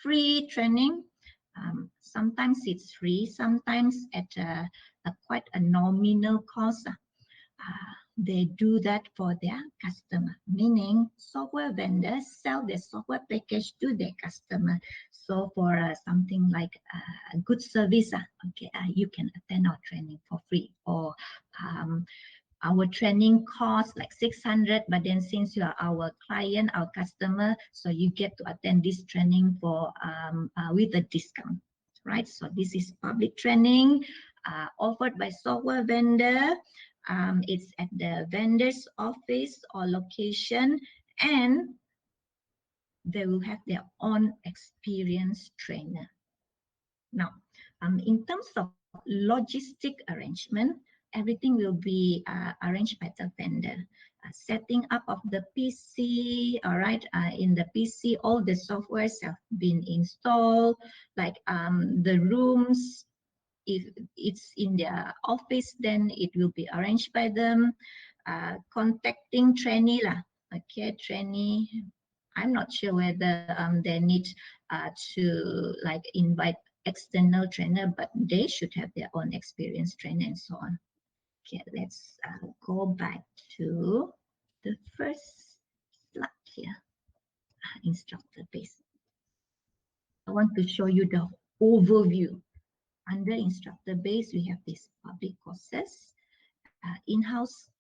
free training? Sometimes it's free, sometimes at quite a nominal cost. They do that for their customer, meaning software vendors sell their software package to their customer. So for something like a good service, okay, you can attend our training for free, or our training costs like 600, but then since you are our client, our customer, so you get to attend this training for with a discount, right? So this is public training offered by software vendor. It's at the vendor's office or location, and they will have their own experienced trainer. Now, in terms of logistic arrangement, everything will be arranged by the vendor. Setting up of the PC, all right, in the PC, all the softwares have been installed, like the rooms, if it's in their office, then it will be arranged by them. Contacting trainee lah, okay, trainee. I'm not sure whether they need to like invite external trainer, but they should have their own experienced trainer and so on. Okay, let's go back to the first slide here, instructor base. I want to show you the overview. Under instructor base, we have these public courses, in-house,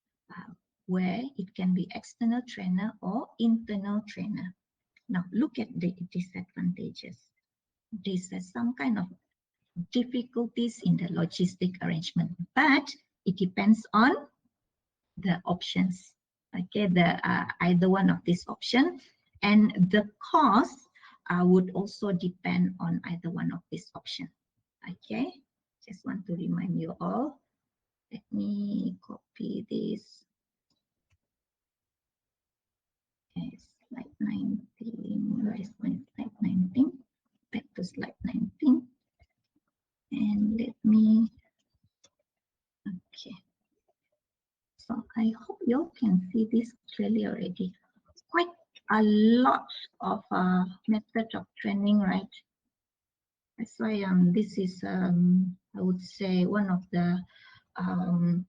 where it can be external trainer or internal trainer. Now, look at the disadvantages. There's some kind of difficulties in the logistic arrangement, but it depends on the options. Okay, the either one of these options, and the cost would also depend on either one of these options. Okay, just want to remind you all. Let me copy this. Okay, slide 19. Where is my slide 19? Back to slide 19. And let me, okay. So I hope you can see this clearly already. Quite a lot of method of training, right? That's why this is I would say one of the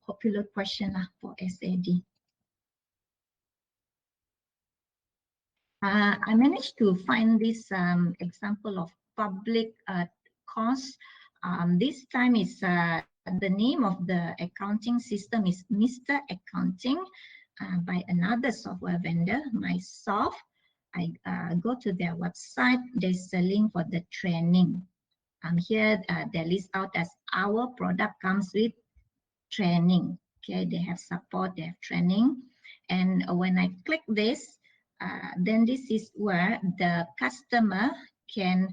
popular question for SAD. I managed to find this example of public course. This time is the name of the accounting system is Mr. Accounting by another software vendor, myself. I go to their website. There's a link for the training. Here they list out as our product comes with training. Okay, they have support, they have training. And when I click this, then this is where the customer can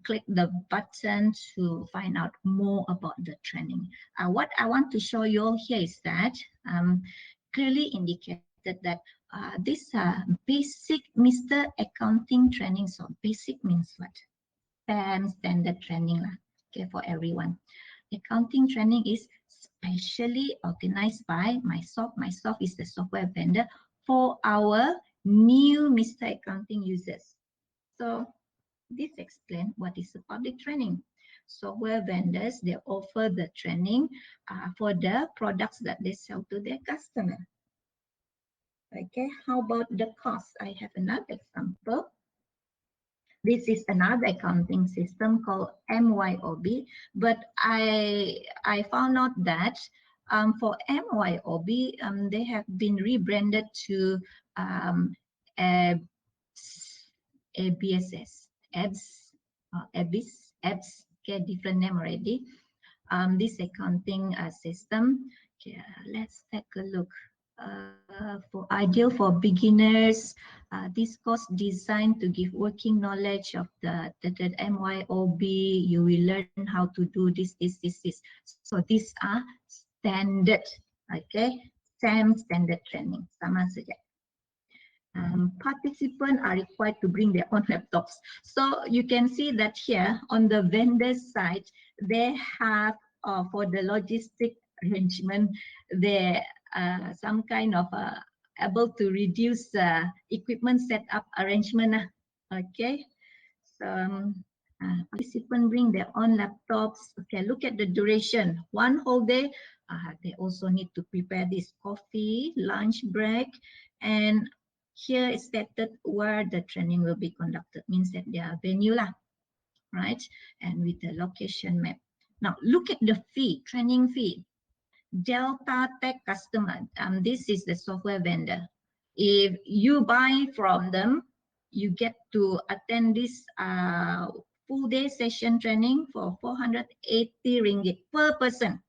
click the button to find out more about the training. What I want to show you all here is that clearly indicated that this basic Mr. Accounting training. So basic means what? Standard training lah, okay, for everyone. Accounting training is specially organized by myself. Myself is the software vendor for our new Mr. Accounting users. So this explains what is the public training. Software vendors, they offer the training for the products that they sell to their customer. Okay, how about the cost? I have another example. This is another accounting system called MYOB, but I found out that for MYOB, they have been rebranded to um, ABSS, ABS, okay, different name already. This accounting system. Okay, let's take a look. For ideal for beginners, this course designed to give working knowledge of the MYOB. You will learn how to do this. So these are standard, okay, standard training. Sama saja. Participants are required to bring their own laptops. So you can see that here on the vendor side, they have for the logistic arrangement, they some kind of able to reduce equipment setup arrangement. Okay, so participants bring their own laptops. Okay, look at the duration. One whole day. They also need to prepare this coffee, lunch break, and here is stated where the training will be conducted. Means that their venue lah, right? And with the location map. Now look at the fee, training fee. Delta Tech customer. This is the software vendor. If you buy from them, you get to attend this full day session training for 480 ringgit per person.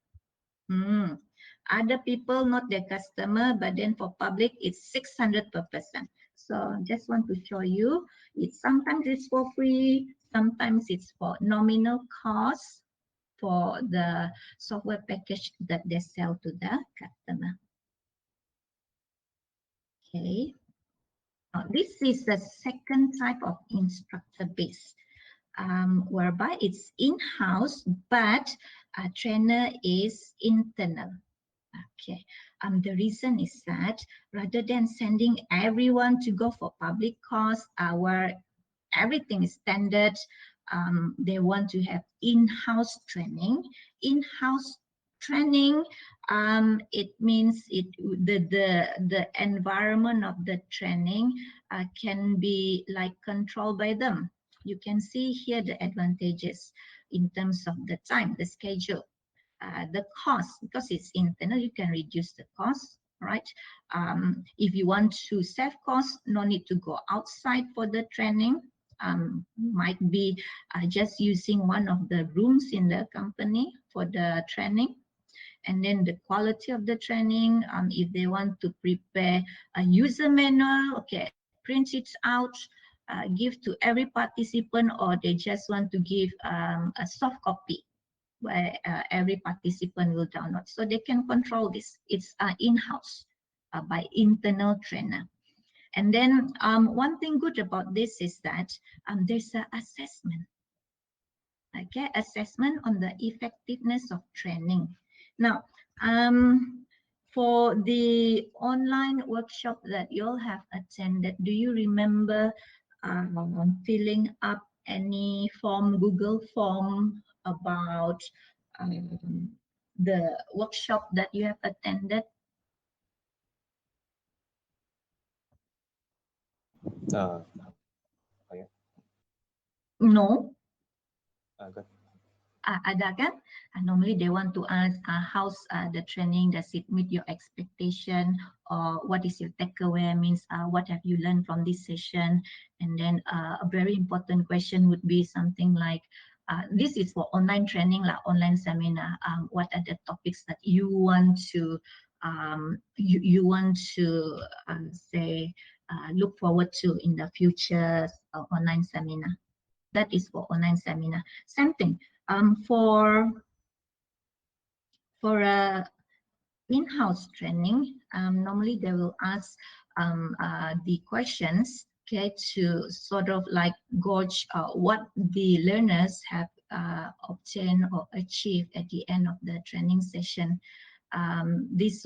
Other people, not their customer, but then for public, it's 600 per person. So just want to show you, it's sometimes it's for free, sometimes it's for nominal cost for the software package that they sell to the customer. Okay. Now, this is the second type of instructor base, whereby it's in-house, but a trainer is internal. Okay. The reason is that rather than sending everyone to go for public course, everything is standard. They want to have in-house training. In-house training, it means the environment of the training can be like controlled by them. You can see here the advantages in terms of the time, the schedule. The cost, because it's internal, you can reduce the cost, right? If you want to save cost, no need to go outside for the training. Might be just using one of the rooms in the company for the training. And then the quality of the training, if they want to prepare a user manual, okay, print it out, give to every participant, or they just want to give a soft copy where every participant will download. So they can control this. It's in-house by internal trainer. And then one thing good about this is that there's an assessment. Okay, assessment on the effectiveness of training. Now, for the online workshop that you all have attended, do you remember filling up any form, Google form about the workshop that you have attended? Oh yeah. No. Good. Ada kan? Normally they want to ask how's the training, does it meet your expectation, or what is your takeaway, means what have you learned from this session. And then a very important question would be something like, this is for online training, like online seminar, what are the topics that you want to say look forward to in the future online seminar. That is for online seminar. Same thing. For a in-house training, normally they will ask the questions, okay, to sort of like gauge what the learners have obtained or achieved at the end of the training session. This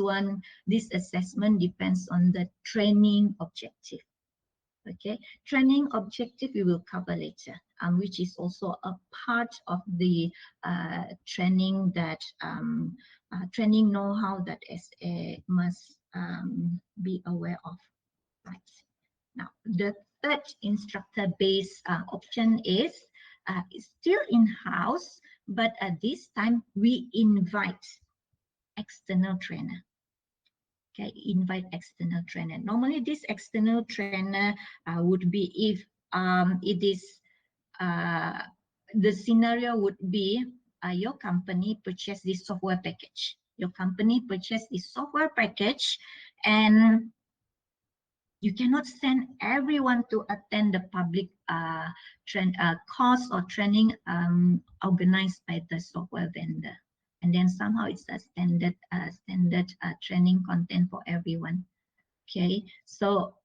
assessment depends on the training objective. Okay, training objective we will cover later, which is also a part of the training that training know-how that SA must be aware of. Right. Now, the third instructor-based option is still in-house, but at this time we invite external trainer. Okay, invite external trainer. Normally, this external trainer would be if it is the scenario would be your company purchase this software package. Your company purchase this software package, and you cannot send everyone to attend the public course or training organized by the software vendor. And then somehow it's a standard training content for everyone. Okay, so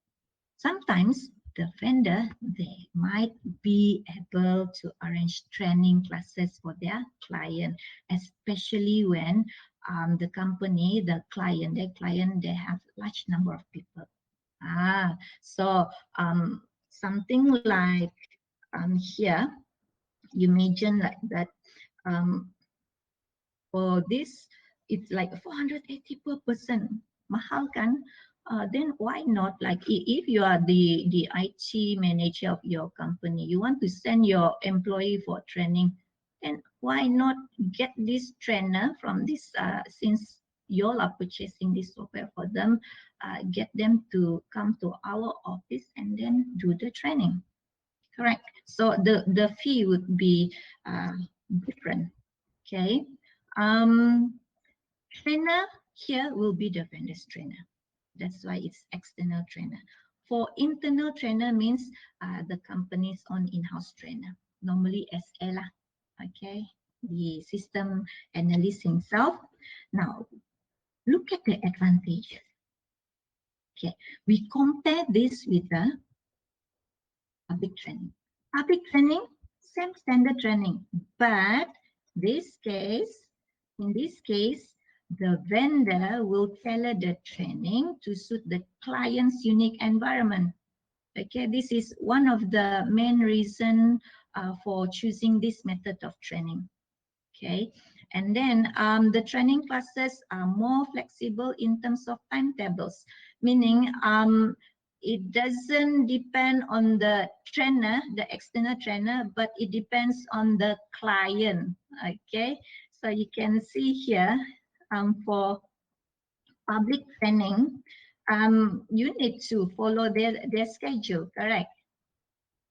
sometimes the vendor, they might be able to arrange training classes for their client, especially when the company, their client, they have large number of people. So something like here, you mentioned like that for this, it's like 480 per person. Mahal kan? Then why not? Like if you are the IT manager of your company, you want to send your employee for training, then why not get this trainer from this, since you all are purchasing this software for them, get them to come to our office and then do the training. Correct. So the fee would be different. Okay. Trainer here will be the vendor's trainer. That's why it's external trainer. For internal trainer means the company's own in-house trainer. Normally SA lah. Okay, the system analyst himself. Now, look at the advantages. Okay, we compare this with the public training. Public training, same standard training, but in this case, the vendor will tailor the training to suit the client's unique environment. Okay, this is one of the main reasons for choosing this method of training. Okay, and then the training classes are more flexible in terms of timetables, meaning it doesn't depend on the trainer, the external trainer, but it depends on the client. Okay, so you can see here for public training, you need to follow their schedule, correct?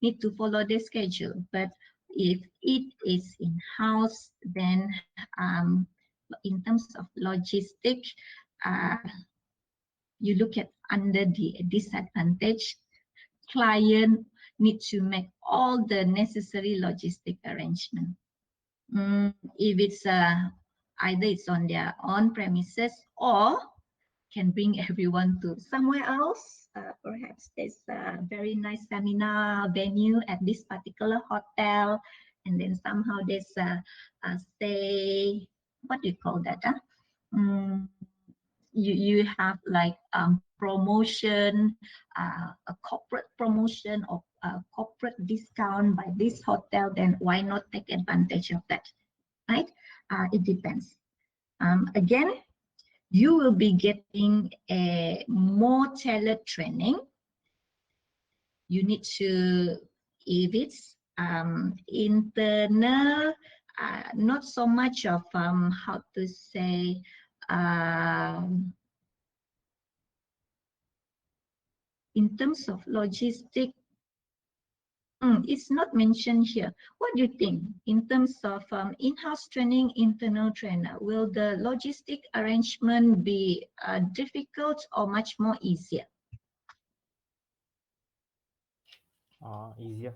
Need to follow their schedule, but if it is in-house, then in terms of logistic, you look at under the disadvantage, client need to make all the necessary logistic arrangement. If it's either it's on their own premises or can bring everyone to somewhere else. Perhaps there's a very nice seminar venue at this particular hotel, and then somehow there's a stay. What do you call that? You have like promotion, a corporate promotion or a corporate discount by this hotel. Then why not take advantage of that, right? It depends. Again, you will be getting a more tailored training. You need to, if it's internal, not so much of how to say, in terms of logistic, it's not mentioned here. What do you think in terms of in-house training, internal trainer? Will the logistic arrangement be difficult or much more easier? Easier.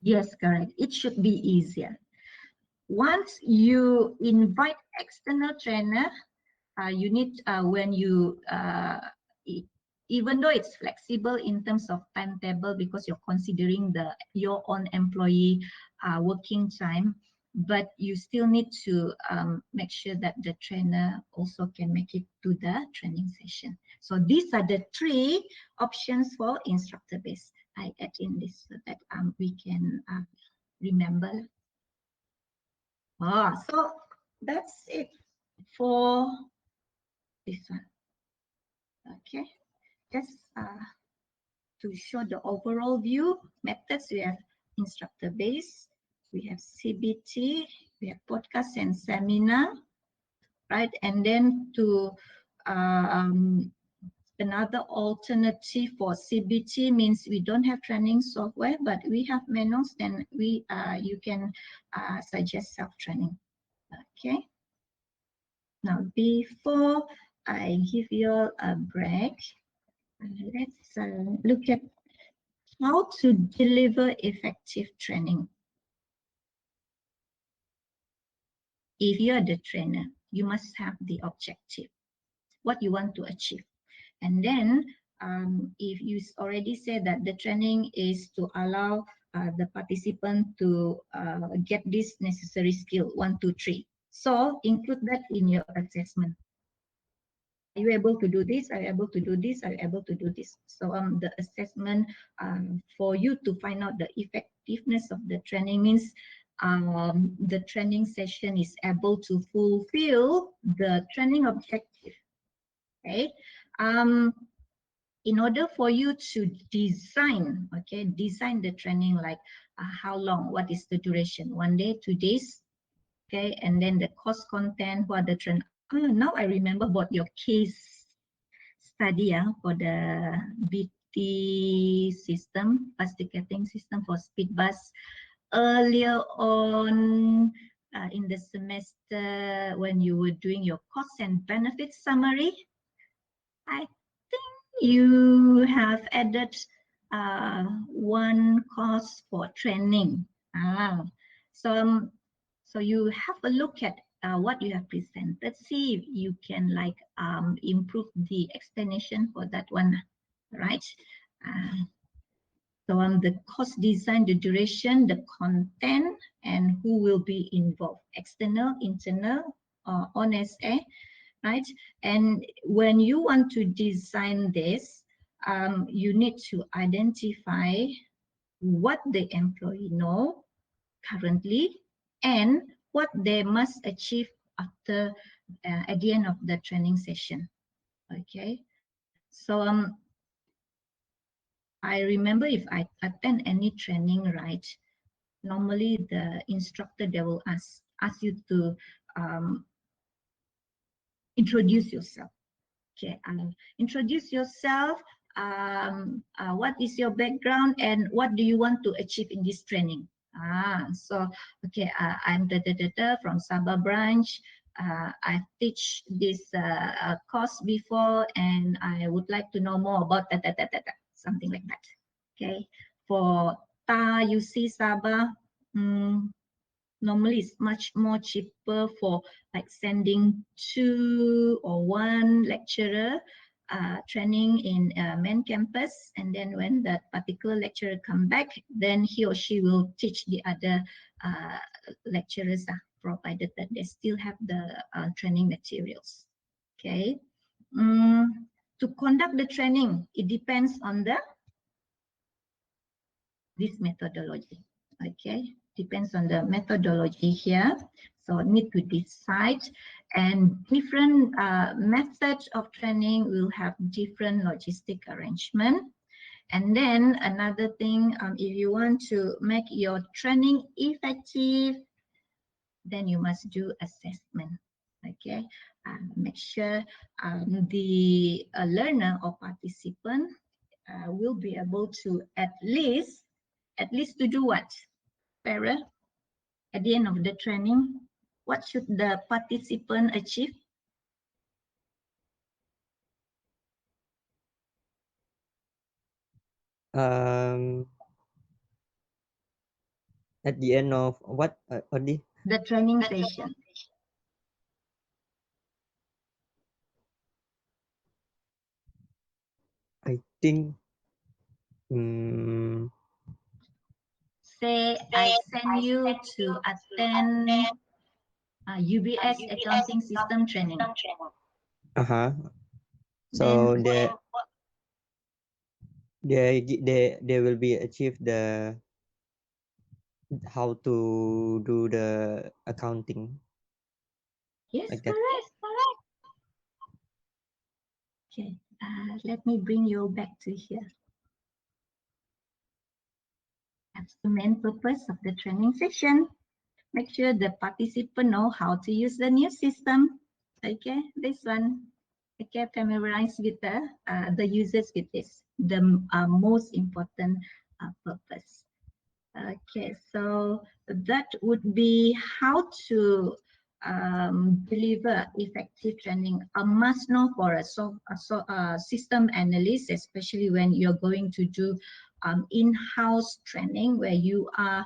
Yes, correct. It should be easier. Once you invite external trainer, you need when you even though it's flexible in terms of timetable because you're considering your own employee working time, but you still need to make sure that the trainer also can make it to the training session. So these are the three options for instructor base. I add in this so that we can remember. So that's it for this one. Okay, just to show the overall view. Methods, we have instructor base, we have CBT, we have podcast and seminar, right? And then to another alternative for CBT means we don't have training software, but we have manuals, then you can suggest self-training. Okay. Now, before I give you all a break, let's look at how to deliver effective training. If you're the trainer, you must have the objective, what you want to achieve. And then if you already said that the training is to allow the participant to get this necessary skill, 1, 2, 3. So include that in your assessment. Are you able to do this? Are you able to do this? Are you able to do this? So the assessment for you to find out the effectiveness of the training means the training session is able to fulfill the training objective. Okay. In order for you to design, design the training, like how long, what is the duration, 1 day, 2 days, okay, and then the course content, what the trend. Now I remember about your case study for the BT system, bus ticketing system for speed bus. Earlier on in the semester, when you were doing your cost and benefits summary, I think you have added one course for training. So you have a look at what you have presented. See if you can improve the explanation for that one, right? So the course design, the duration, the content, and who will be involved, external, internal, or on SA, right? And when you want to design this, you need to identify what the employee know currently and what they must achieve after at the end of the training session. Okay, so I remember if I attend any training, right, normally the instructor, they will ask you to introduce yourself. Okay, introduce yourself. What is your background and what do you want to achieve in this training? So okay, I'm from Sabah branch. I teach this course before, and I would like to know more about something like that. Okay, for UC Sabah, normally it's much more cheaper for like sending 2 or 1 lecturer training in main campus, and then when that particular lecturer come back, then he or she will teach the other lecturers, provided that they still have the training materials. Okay. To conduct the training, it depends on this methodology. Okay, depends on the methodology here. So need to decide, and different methods of training will have different logistic arrangement. And then another thing, if you want to make your training effective, then you must do assessment. Okay, make sure the learner or participant will be able to at least to do what? Farah, at the end of the training, what should the participant achieve? At the end of what? Odi? The training session. I think um, Say I send you to attend UBS accounting system training. uh-huh. Then So they will be achieve the how to do the accounting. yes, Like that. correct. Okay, let me bring you back to here. That's the main purpose of the training session. Make sure the participant know how to use the new system. Okay, this one. Okay, familiarize with the users with this. The most important purpose. Okay, so that would be how to deliver effective training. A must know for a system analyst, especially when you're going to do in-house training where you are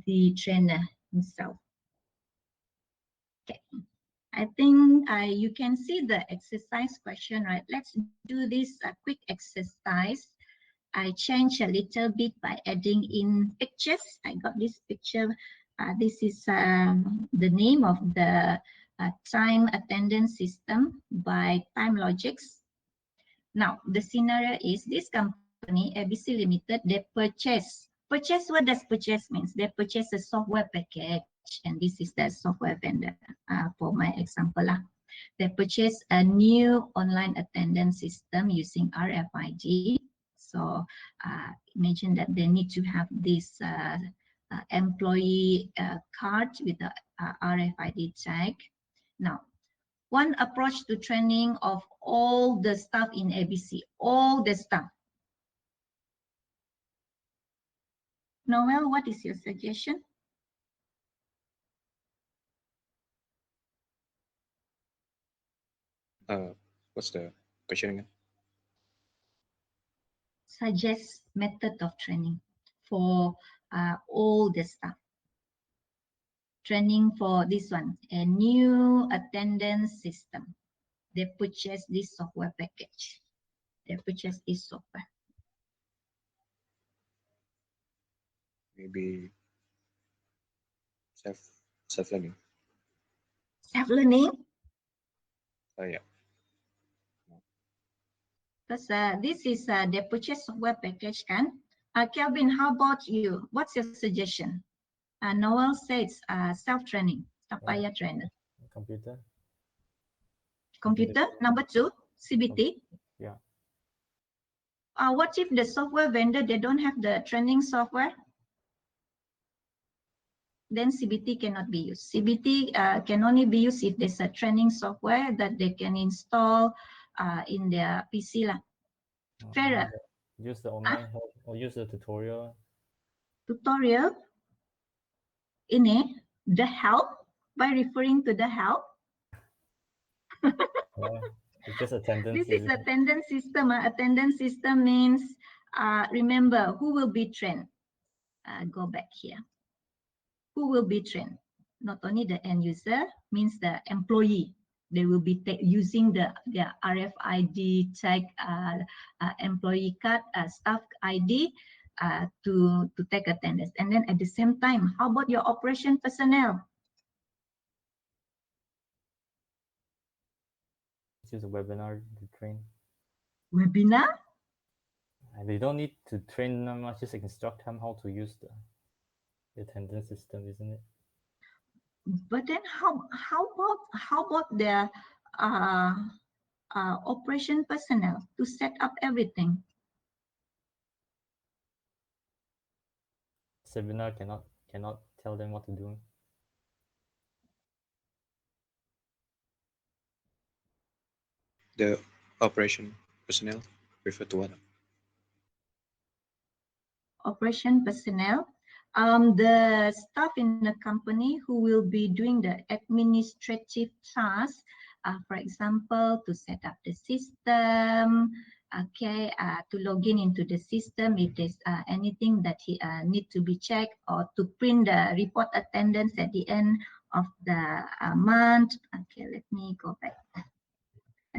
the trainer himself. Okay, I think you can see the exercise question, right? Let's do this quick exercise. I change a little bit by adding in pictures. I got this picture. This is the name of the time attendance system by Time Logics. Now, the scenario is this company, ABC Limited, they purchase, what does purchase means? They purchase a software package, and this is the software vendor for my example. They purchase a new online attendance system using RFID. So imagine that they need to have this employee card with the RFID tag. Now, one approach to training of all the staff in ABC, all the staff. Noel, what is your suggestion? What's the question again? Suggest method of training for all the staff. Training for this one, a new attendance system. They purchase this software package. They purchase this software. Maybe self learning. Self-learning, Yeah. because this is the purchase software package, kan? Kelvin, how about you? What's your suggestion? Noel says self-training, Sapaya trainer. Computer. Computer, number 2, CBT. Yeah. What if the software vendor, they don't have the training software? Then CBT cannot be used. CBT can only be used if there's a training software that they can install in their PC lah. Fairer. Use the online help or use the tutorial. Tutorial. Ini, the help, by referring to the help. Yeah, it's just attendance. This is attendance system. Attendance system means, remember, who will be trained? Go back here. Who will be trained? Not only the end user, means the employee. They will be using the RFID tag, employee card, staff ID to take attendance. And then at the same time, how about your operation personnel? Use a webinar to train. Webinar? And they don't need to train them much, just instruct them how to use the attendance system, isn't it? But then how about their operation personnel to set up everything? Seminar cannot tell them what to do. The operation personnel refer to what? Operation personnel, the staff in the company who will be doing the administrative tasks, for example, to set up the system, okay, to log in into the system if there's anything that he need to be checked, or to print the report attendance at the end of the month. Okay, let me go back.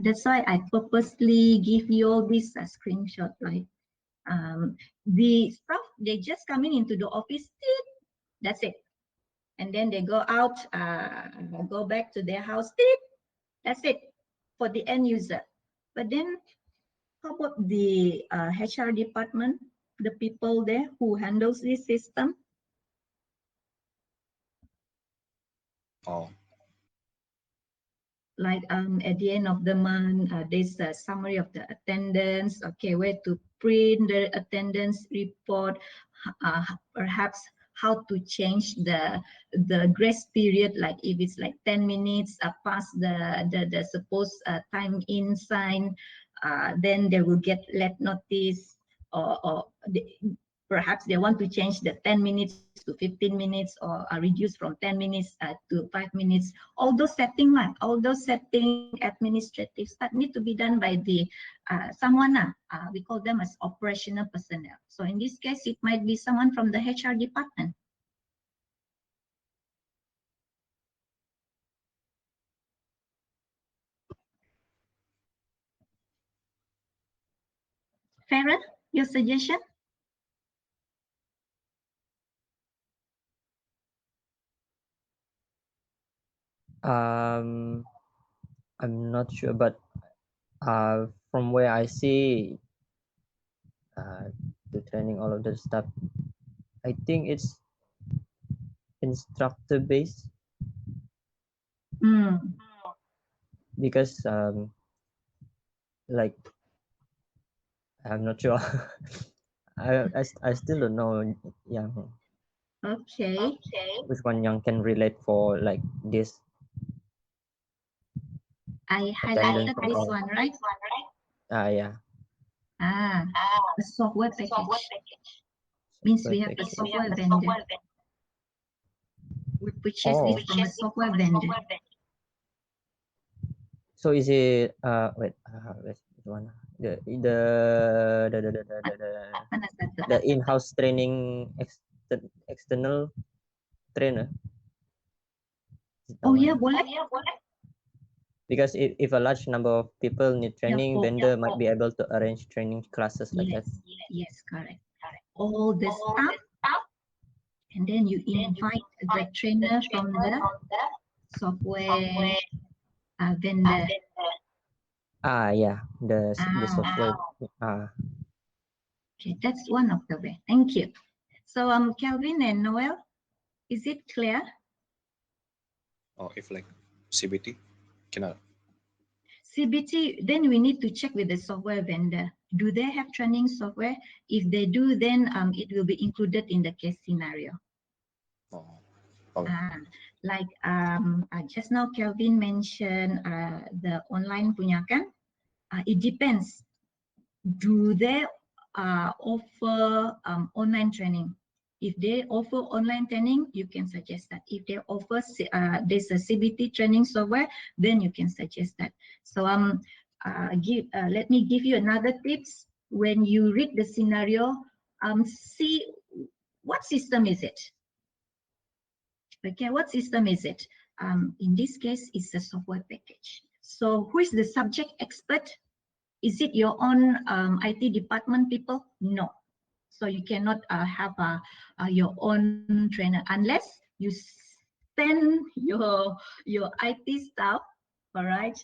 That's why I purposely give you all this screenshot, right? The staff, they just coming into the office, that's it. And then they go out, go back to their house, that's it for the end user. But then how about the HR department, the people there who handles this system? Oh, Like at the end of the month, there's a summary of the attendance, okay, where to print the attendance report, perhaps how to change the grace period, like if it's like 10 minutes past the supposed time in sign, then they will get let notice, or perhaps they want to change the 10 minutes to 15 minutes, or reduce from 10 minutes to 5 minutes. All those setting, all those setting administrative stuff need to be done by the someone. We call them as operational personnel. So in this case, it might be someone from the HR department. Farah, your suggestion? Um, I'm not sure, but from where I see the training, all of the stuff, I think it's instructor based Mm. because like I'm not sure. I still don't know yang Okay. which one yang can relate for like this I attendance highlighted and this all. one, right? Yeah, Ah, the software package. Means we have a package. software vendor. We purchase Oh, this from a software vendor. so is it wait which one? Mana satu? The in-house training external trainer. Is that Oh one? ya, boleh. Because if a large number of people need training, for- vendor might be able to arrange training classes like that. Yes, correct. All the staff, and then you invite the trainer from the software vendor. Yeah, the Ah. software. Okay, that's one of the way. Thank you. So, Kelvin and Noel, is it clear? Or if like CBT, cannot. CBT, then we need to check with the software vendor. Do they have training software? If they do, then it will be included in the case scenario. Oh, okay. Like just now Kelvin mentioned the online punya kan? It depends. Do they offer online training? If they offer online training, you can suggest that. If they offer there's a CBT training software, then you can suggest that. So let me give you another tips. When you read the scenario, see what system is it. Okay, what system is it? In this case, it's a software package. So who is the subject expert? Is it your own IT department people? No. So you cannot have your own trainer unless you send your IT staff, all right,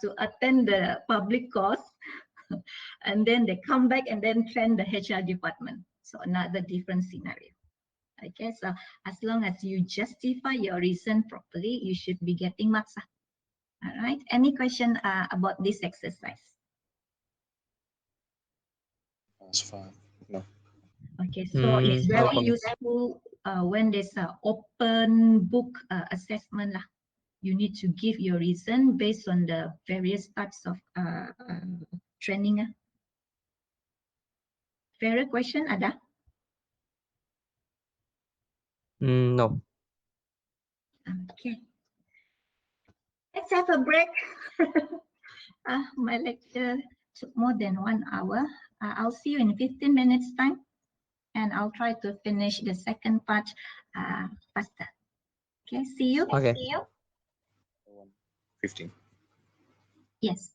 to attend the public course, and then they come back and then train the HR department. So another different scenario. Okay, so as long as you justify your reason properly, you should be getting marks. All right. Any question about this exercise? That's fine. No. Okay, so it's No very comment. useful when there's an open book assessment lah. You need to give your reason based on the various types of training. Fair question ada? No. Okay. Let's have a break. My lecture took more than 1 hour. I'll see you in 15 minutes time, and I'll try to finish the second part faster. Okay, see you. Okay. 15. Yes.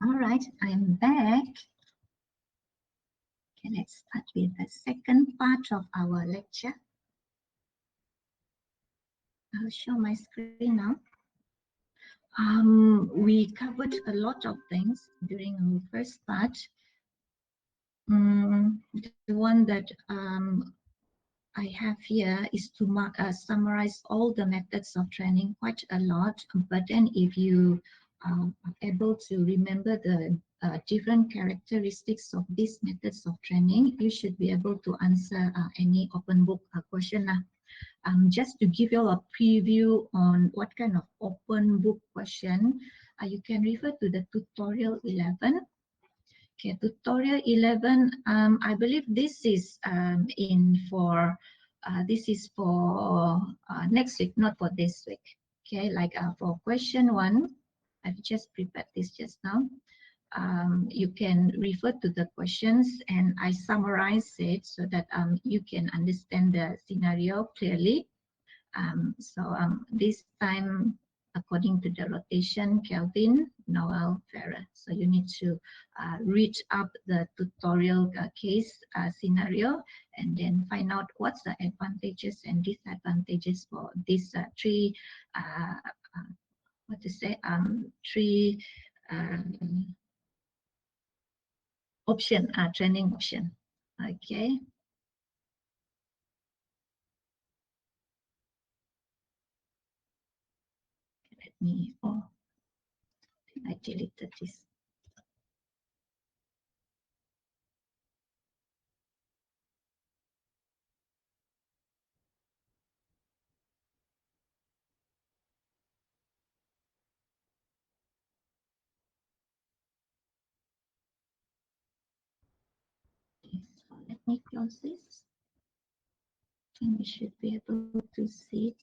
All right, I'm back. Okay, let's start with the second part of our lecture. I'll show my screen now. We covered a lot of things during our first part. The one that I have here is to summarize all the methods of training, quite a lot. But then if you are able to remember the different characteristics of these methods of training, you should be able to answer any open book question. Just to give you a preview on what kind of open book question, you can refer to the tutorial 11. Okay, tutorial 11, I believe this is for next week, not for this week. Okay, like for question 1, I've just prepared this just now. You can refer to the questions and I summarize it so that you can understand the scenario clearly. This time, according to the rotation, Kelvin, Noel, Farah. So you need to read up the tutorial case scenario and then find out what's the advantages and disadvantages for these three, training option. Okay. Let me, I deleted this. Okay, so let me close this. And we should be able to see it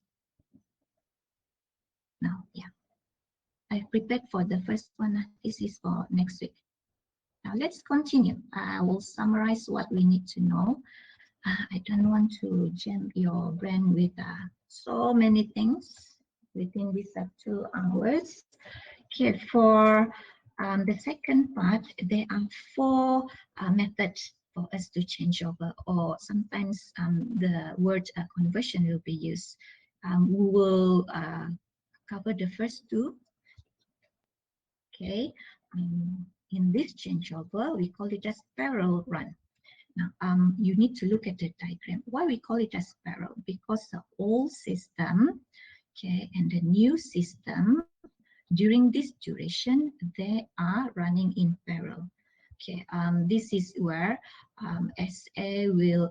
now. Yeah, I prepared for the first one. This is for next week. Now let's continue. I will summarize what we need to know. I don't want to jam your brain with so many things within these 2 hours. Okay, for the second part, there are 4 methods for us to change over, or sometimes the word conversion will be used. We will cover the first 2. Okay, in this changeover, we call it as parallel run. Now, you need to look at the diagram. Why we call it as parallel? Because the old system, okay, and the new system, during this duration, they are running in parallel. Okay, this is where SA will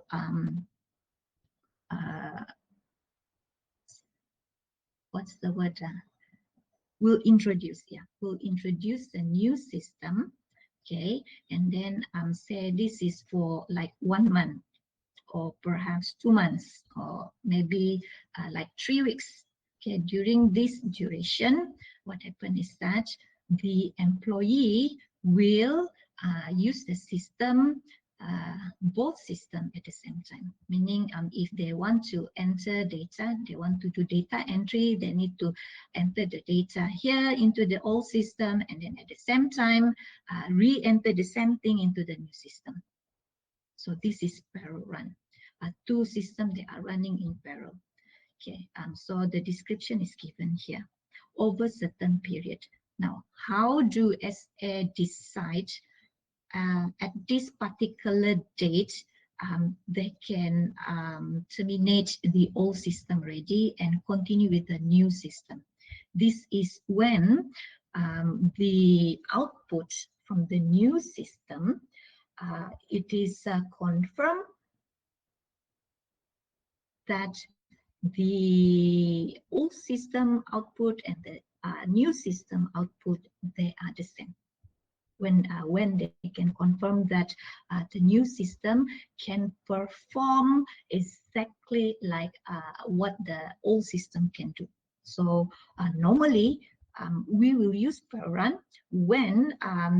what's the word? Will introduce a new system. Okay, and then say this is for like 1 month, or perhaps 2 months, or maybe like 3 weeks. Okay, during this duration, what happens is that the employee will use the system, both systems at the same time. Meaning, if they want to enter data, they want to do data entry, they need to enter the data here into the old system, and then at the same time, re-enter the same thing into the new system. So this is parallel run. 2 systems, they are running in parallel. Okay, so the description is given here over certain period. Now, how do SA decide at this particular date they can terminate the old system already and continue with the new system? This is when the output from the new system, it is confirmed that the old system output and the new system output, they are the same. When they can confirm that the new system can perform exactly like what the old system can do. So normally we will use per run when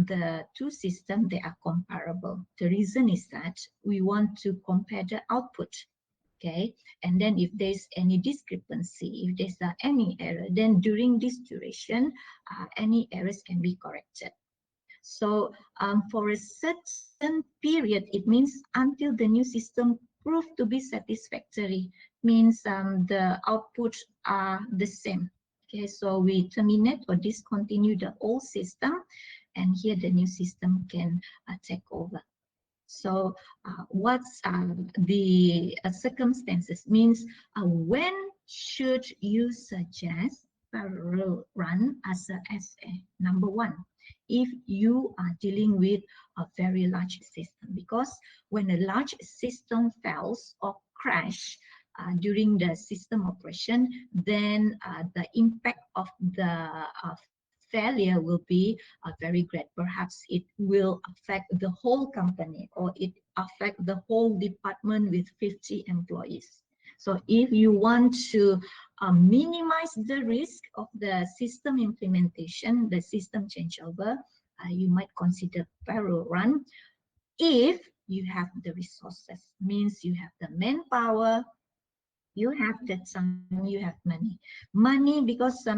the 2 systems, they are comparable. The reason is that we want to compare the output. Okay, and then if there's any discrepancy, if there's any error, then during this duration, any errors can be corrected. So for a certain period, it means until the new system proved to be satisfactory, means the outputs are the same. Okay, so we terminate or discontinue the old system, and here the new system can take over. So what's the circumstances means when should you suggest parallel run as a SA? Number one, if you are dealing with a very large system, because when a large system fails or crash during the system operation, then the impact of the failure will be very great. Perhaps it will affect the whole company, or it affect the whole department with 50 employees. So if you want to minimize the risk of the system implementation, the system changeover, you might consider parallel run if you have the resources, means you have the manpower, you have the time, you have money. Money because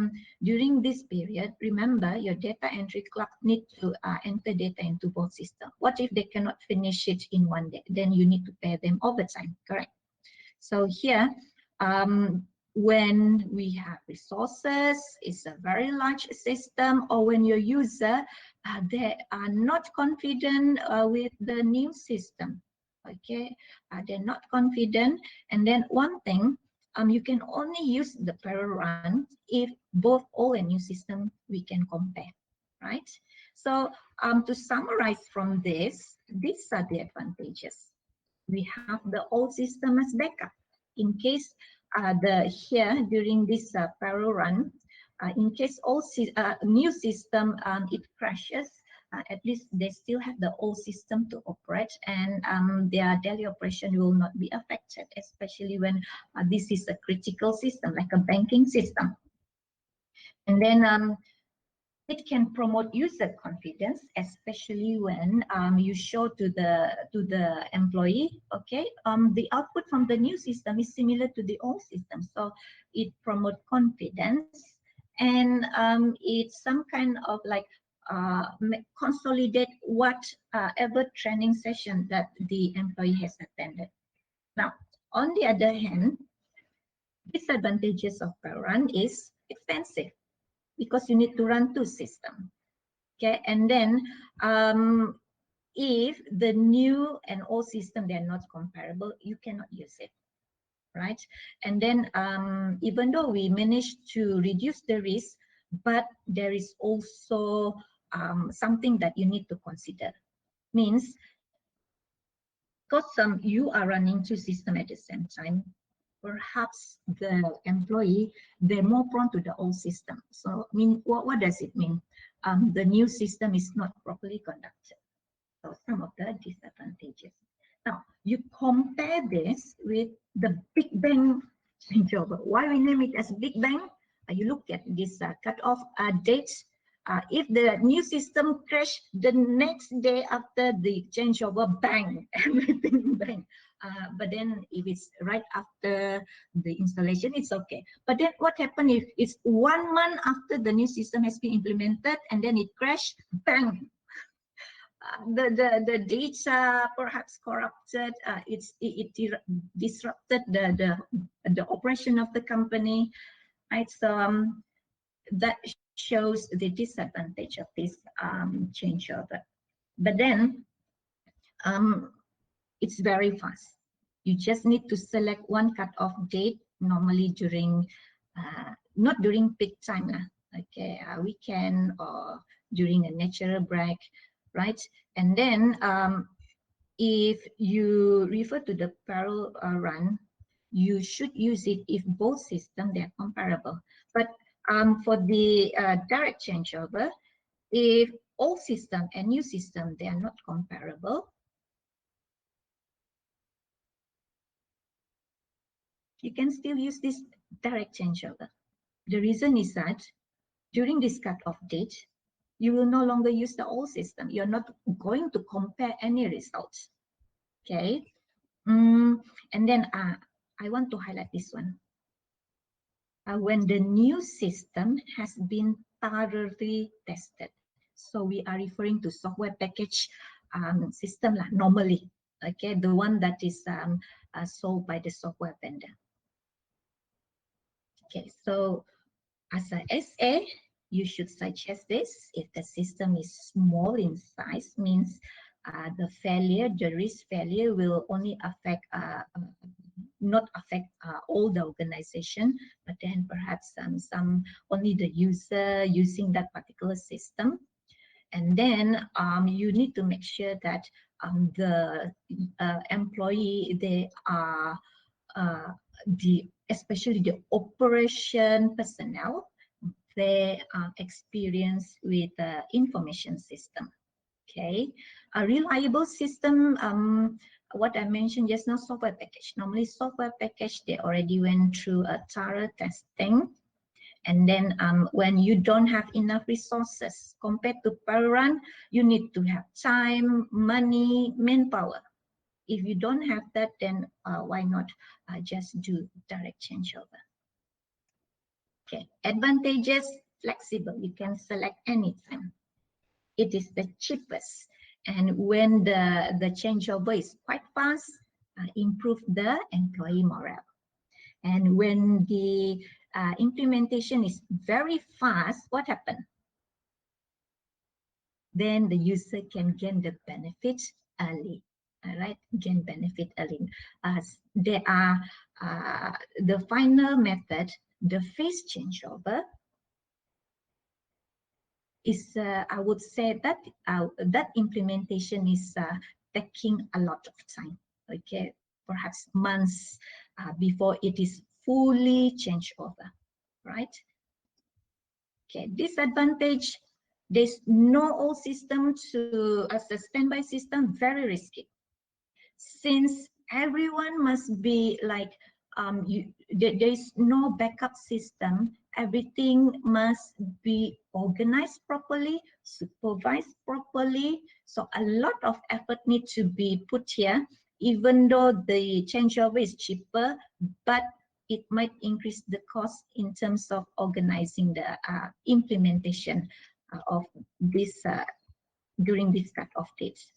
during this period, remember your data entry clerk need to enter data into both systems. What if they cannot finish it in one day? Then you need to pay them overtime, correct? So here, when we have resources, it's a very large system, or when your user, they are not confident with the new system. Okay, they're not confident. And then one thing, you can only use the parallel run if both old and new system we can compare, right? So to summarize from this, these are the advantages. We have the old system as backup in case here during this parallel run, in case all new system it crashes, at least they still have the old system to operate, and their daily operation will not be affected, especially when this is a critical system like a banking system. And then it can promote user confidence, especially when you show to the employee, okay, the output from the new system is similar to the old system, so it promotes confidence, and it's some kind of like consolidate whatever training session that the employee has attended. Now, on the other hand, disadvantages of parallel run is expensive, because you need to run two systems. Okay, and then if the new and old system, they're not comparable, you cannot use it, right? And then even though we managed to reduce the risk, but there is also something that you need to consider. Means, because you are running two systems at the same time, perhaps the employee, they're more prone to the old system. So what does it mean? The new system is not properly conducted. So some of the disadvantages. Now, you compare this with the Big Bang changeover. Why we name it as Big Bang? You look at this cutoff date. If the new system crash the next day after the changeover, bang, everything bang. But then if it's right after the installation, it's okay. But then what happens if it's 1 month after the new system has been implemented and then it crashed, bang, the data perhaps corrupted, it disrupted the operation of the company, right? So that shows the disadvantage of this changeover. But then it's very fast. You just need to select one cutoff date, normally during not during peak time, okay, weekend or during a natural break, right? And then if you refer to the parallel run, you should use it if both systems they are comparable. But for the direct changeover, if old system and new system they are not comparable, you can still use this direct changeover. The reason is that during this cutoff date, you will no longer use the old system. You're not going to compare any results. Okay. And then I want to highlight this one. When the new system has been thoroughly tested, So we are referring to software package system lah, normally. Okay, the one that is sold by the software vendor. Okay, so as a SA, you should suggest this. If the system is small in size, means the risk failure will only affect, not affect all the organization, but then perhaps some only the user using that particular system. And then you need to make sure that the employee, they are especially the operation personnel, they are experienced with the information system. Okay, a reliable system, what I mentioned just now, software package. Normally software package, they already went through a thorough testing. And then when you don't have enough resources compared to per run, you need to have time, money, manpower. If you don't have that, then why not just do direct changeover? Okay, advantages, flexible. You can select anytime. It is the cheapest. And when the changeover is quite fast, improve the employee morale. And when the implementation is very fast, what happens? Then the user can gain the benefit early. All right, gain benefit early. There are the final method, the phase changeover, is I would say that that implementation is taking a lot of time. Okay, perhaps months before it is fully changed over, right? Okay, disadvantage, there's no old system to as a standby system, very risky. Since everyone must be like, there's no backup system, everything must be organized properly, supervised properly. So a lot of effort needs to be put here, even though the changeover is cheaper, but it might increase the cost in terms of organizing the implementation of this during this cut-off dates.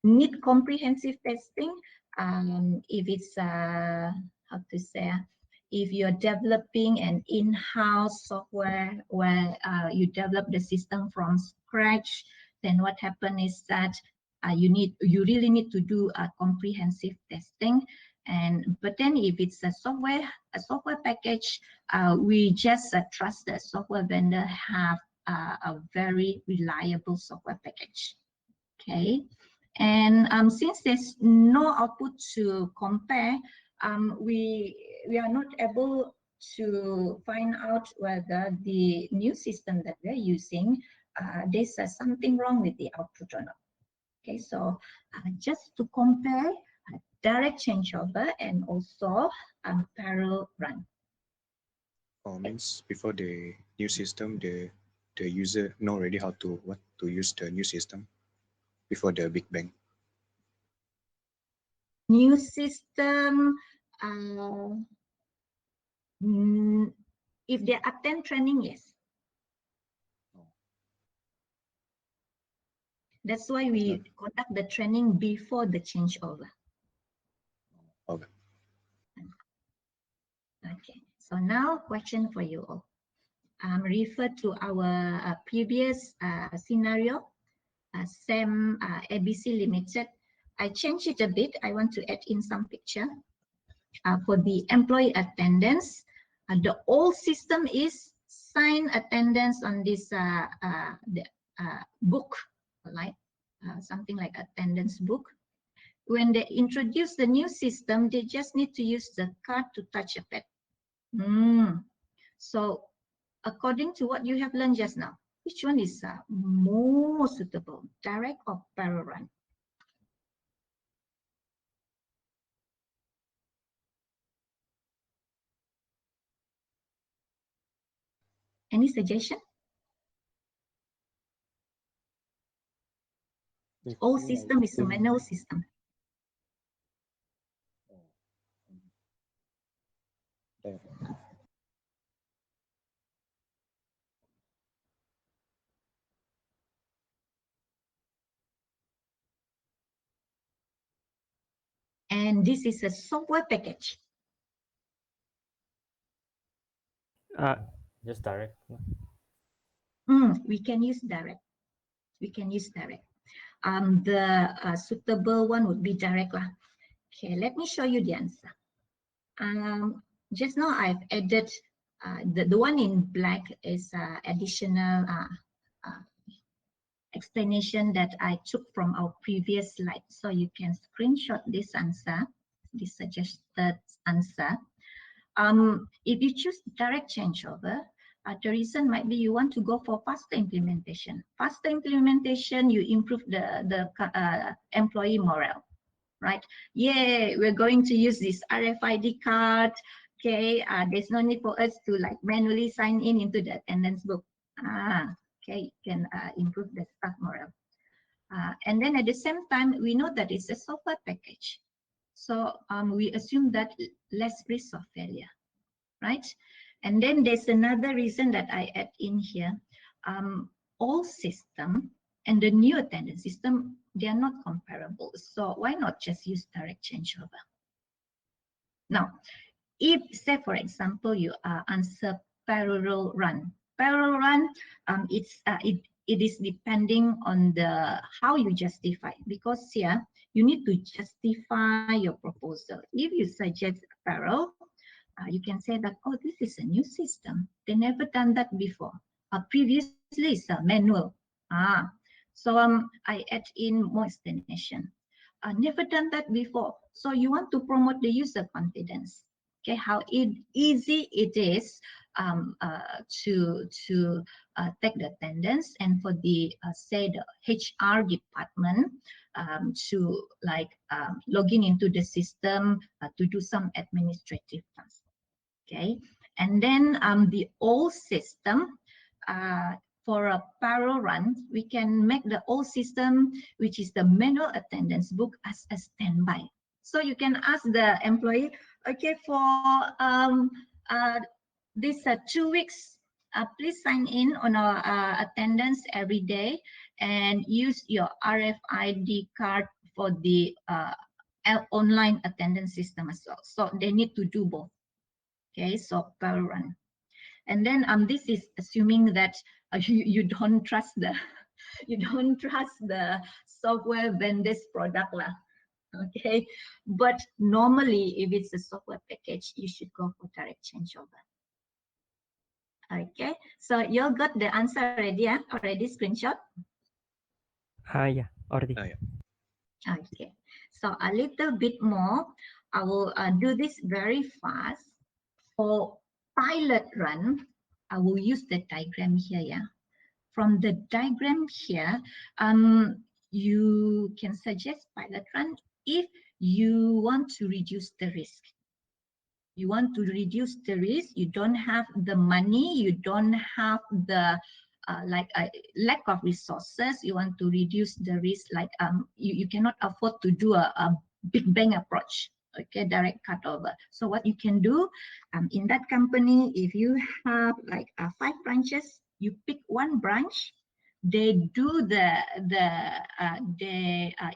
Need comprehensive testing. If it's how to say, if you're developing an in-house software where you develop the system from scratch, then what happens is that you really need to do a comprehensive testing. But then if it's a software package, we just trust the software vendor have a very reliable software package. Okay. And since there's no output to compare, we are not able to find out whether the new system that we're using, there's something wrong with the output or not. Okay, so just to compare direct changeover and also parallel run. Oh, means before the new system, the user know already how to use the new system before the Big Bang. New system, if they attend training, yes. Oh. That's why we conduct the training before the changeover. Okay. Okay, so now question for you all. Refer to our previous scenario, SAM ABC Limited. I changed it a bit. I want to add in some picture. For the employee attendance, the old system is sign attendance on this book, like something like attendance book. When they introduce the new system, they just need to use the card to touch a pad. So according to what you have learned just now, which one is more suitable, direct or parallel run? Any suggestion? Old system is a manual system. And this is a software package. Just direct. We can use direct. We can use direct. The suitable one would be direct lah. Okay, let me show you the answer. Just now I've added the one in black is additional explanation that I took from our previous slide. So you can screenshot this answer, this suggested answer. If you choose direct changeover, the reason might be you want to go for faster implementation. Faster implementation, you improve the employee morale, right? Yeah, we're going to use this RFID card. Okay, there's no need for us to like manually sign in into the attendance book. Okay, you can improve the staff morale. And then at the same time, we know that it's a software package. So we assume that less risk of failure, right? And then there's another reason that I add in here. Old system and the new attendance system, they are not comparable. So why not just use direct changeover? Now, if say for example you answer parallel run, it is depending on the how you justify, because here you need to justify your proposal. If you suggest parallel, you can say that, oh, this is a new system. They never done that before. Previously it's a manual. So I add in more explanation. Never done that before. So you want to promote the user confidence. Okay, how easy it is to take the attendance, and for the say the HR department to like log in into the system to do some administrative tasks. Okay, and then the old system for a parallel run, we can make the old system, which is the manual attendance book, as a standby. So you can ask the employee, okay, for this 2 weeks, please sign in on our attendance every day and use your RFID card for the online attendance system as well. So they need to do both. Okay, so parallel run. And then this is assuming that you don't trust the software vendor's product lah. Okay, but normally if it's a software package, you should go for direct changeover. Okay, so you all got the answer already, yeah? Already screenshot? Yeah, already. Yeah. Okay, so a little bit more. I will do this very fast. For pilot run, I will use the diagram here, yeah? From the diagram here, you can suggest pilot run if you want to reduce the risk. You want to reduce the risk, you don't have the money, you don't have the lack of resources, you want to reduce the risk, like you cannot afford to do a big bang approach. Okay, direct cutover. So what you can do in that company, if you have like 5 branches, you pick one branch, they do they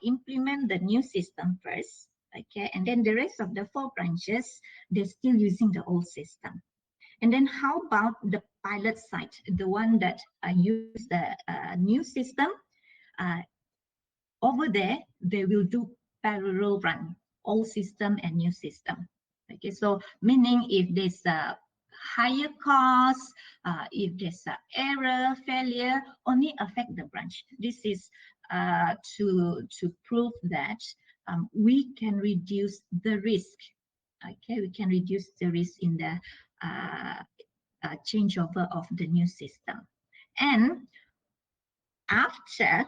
implement the new system first. Okay, and then the rest of the 4 branches, they're still using the old system. And then how about the pilot site, the one that use the new system? Over there, they will do parallel run, old system and new system. Okay, so meaning if there's a higher cost, if there's an error, failure, only affect the branch. This is to prove that we can reduce the risk. Okay, we can reduce the risk in the changeover of the new system. And after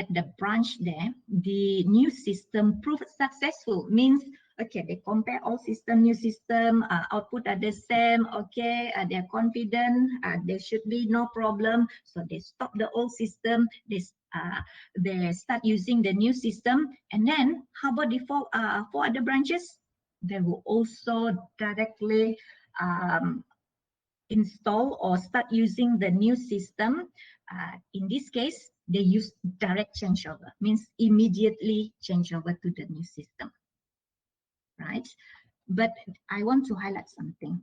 at the branch there, the new system proved successful, means okay, they compare all system, new system, output are the same, okay, they're confident, there should be no problem, so they stop the old system, they start using the new system. And then how about the 4 other branches? They will also directly install or start using the new system. In this case, they use direct changeover, means immediately change over to the new system. right? But I want to highlight something.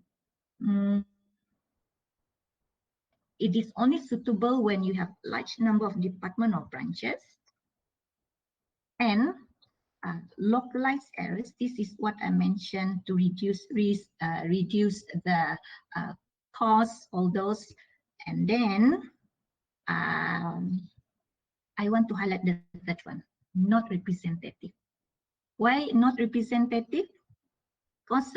It is only suitable when you have large number of department or branches and localized errors. This is what I mentioned to reduce risk, reduce the cost, all those. And then I want to highlight the third one, not representative. Why not representative? Because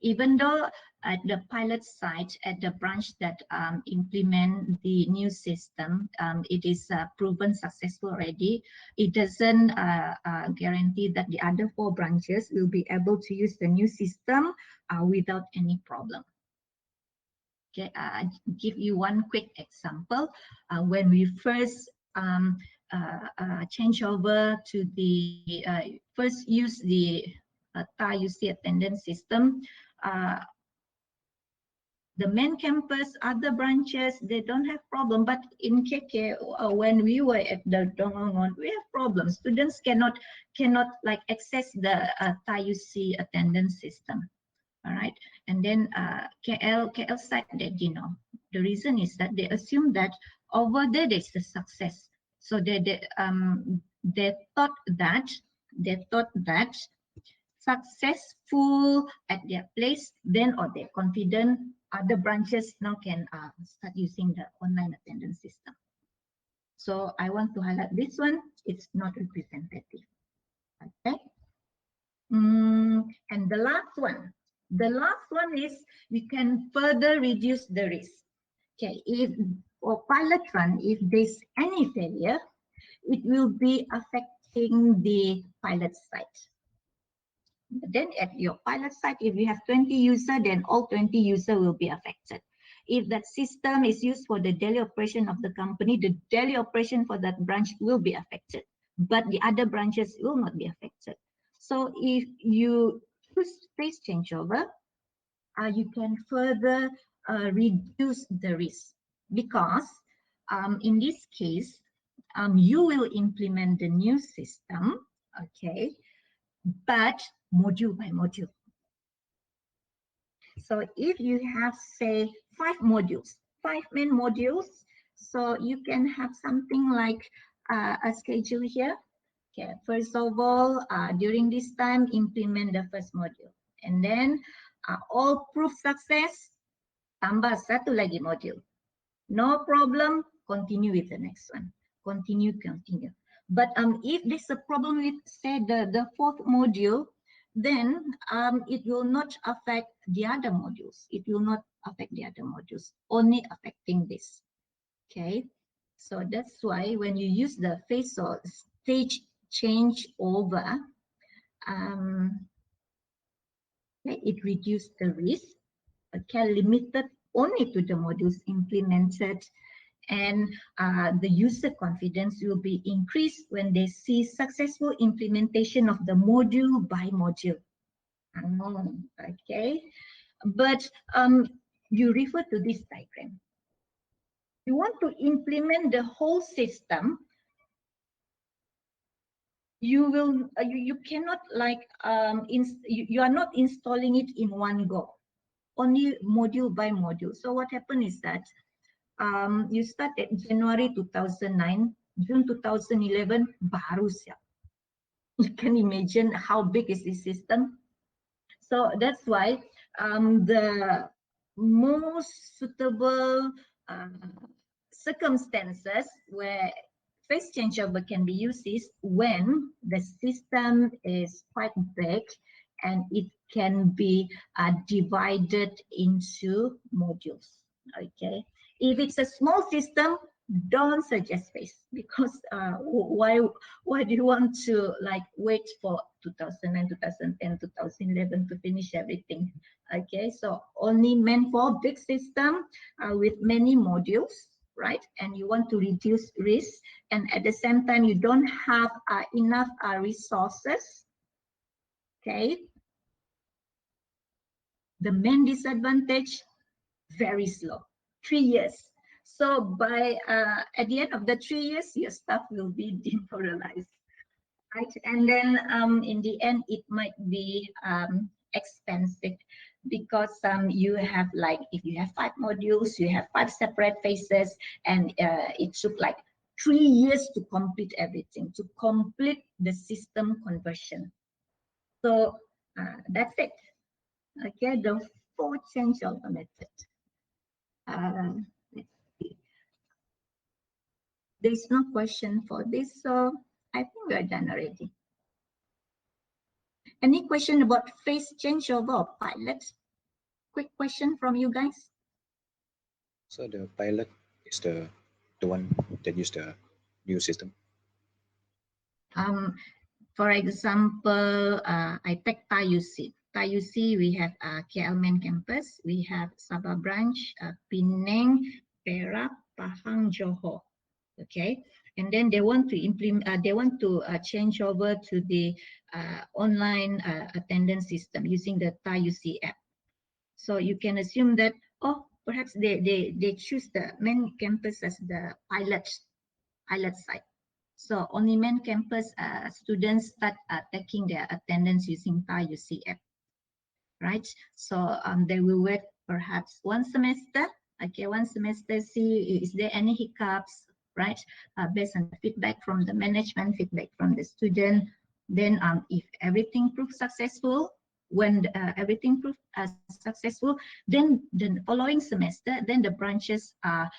even though at the pilot site, at the branch that implement the new system, it is proven successful already, it doesn't guarantee that the other 4 branches will be able to use the new system without any problem. Okay, give you one quick example. When we first change over to the first use the TAUC attendance system, the main campus, other branches, they don't have problem. But in KK, when we were at the Dongongon, we have problems. Students cannot like access the TAUC attendance system. All right, and then KL side that the reason is that they assume that over there's a success, so they thought that successful at their place, then or they're confident other branches now can start using the online attendance system. So I want to highlight this one. It's not representative. Okay. And the last one is we can further reduce the risk. Okay, if for pilot run, if there's any failure, it will be affecting the pilot site. But then at your pilot site, if you have 20 users, then all 20 users will be affected. If that system is used for the daily operation of the company, the daily operation for that branch will be affected, but the other branches will not be affected. So if you use phase changeover, you can further reduce the risk, because in this case, you will implement the new system, okay, but module by module. So if you have, say, 5 modules, 5 main modules, so you can have something like a schedule here. Okay, first of all, during this time, implement the first module. And then all proof success, tambah satu lagi module. No problem, continue with the next one. Continue. But if there's a problem with, say, the 4th module, then it will not affect the other modules. It will not affect the other modules, only affecting this. Okay, so that's why when you use the phase or stage changeover, it reduces the risk. Okay, limited only to the modules implemented, and the user confidence will be increased when they see successful implementation of the module by module. Okay, but you refer to this diagram. You want to implement the whole system, you will you cannot like you are not installing it in one go, only module by module. So what happened is that you start at January 2009, June 2011 baru siap. You can imagine how big is this system. So that's why the most suitable circumstances where phase changeover can be used is when the system is quite big and it can be divided into modules. Okay, if it's a small system, don't suggest phase, because why do you want to like wait for 2009, 2010, 2011 to finish everything? Okay, so only meant for big system with many modules, right? And you want to reduce risk, and at the same time you don't have enough resources. Okay, the main disadvantage, very slow, 3 years. So by at the end of the 3 years, your stuff will be demoralized. right? And then in the end, it might be expensive because you have like, if you have 5 modules, you have 5 separate phases, and it took like 3 years to complete everything, to complete the system conversion. So that's it. Okay, the 4 changeover method. Let's see. There's no question for this, so I think we're done already. Any question about phase changeover or pilot? Quick question from you guys. So the pilot is the one that use the new system. For example, I take TAUC. TAUC, we have KL main campus, we have Sabah branch, Penang, Perak, Pahang, Johor. Okay, and then they want to implement, they want to change over to the online attendance system using the TAUC app. So you can assume that, oh, perhaps they choose the main campus as the pilot site. So only main campus students start taking their attendance using TAUC app, right? So they will wait perhaps 1 semester. Okay, 1 semester, see is there any hiccups, right? Based on the feedback from the management, feedback from the student. Then if everything proves successful, when everything proves successful, then the following semester, then the branches are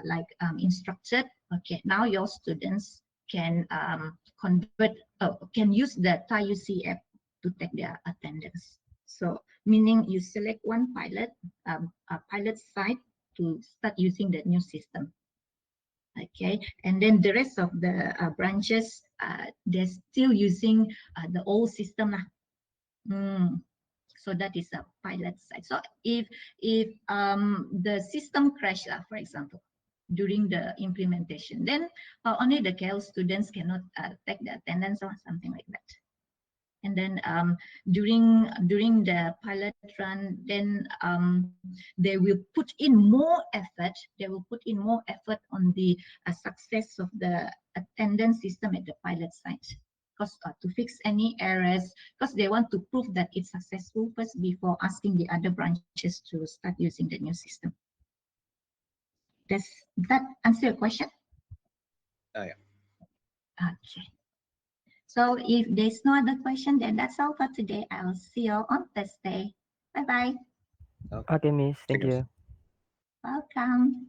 like instructed. Okay, now your students can convert, can use the TAUC app to take their attendance. So meaning you select one pilot, a pilot site to start using the new system. Okay, and then the rest of the branches, they're still using the old system. So that is a pilot site. So if the system crash, for example, during the implementation, then only the KL students cannot take the attendance or something like that. And then during the pilot run, then they will put in more effort. They will put in more effort on the success of the attendance system at the pilot site, because to fix any errors, because they want to prove that it's successful first before asking the other branches to start using the new system. Does that answer your question? Yeah. Okay. So if there's no other question, then that's all for today. I'll see you on Thursday. Bye-bye. Okay, Miss. Thank Thank you. you. Welcome.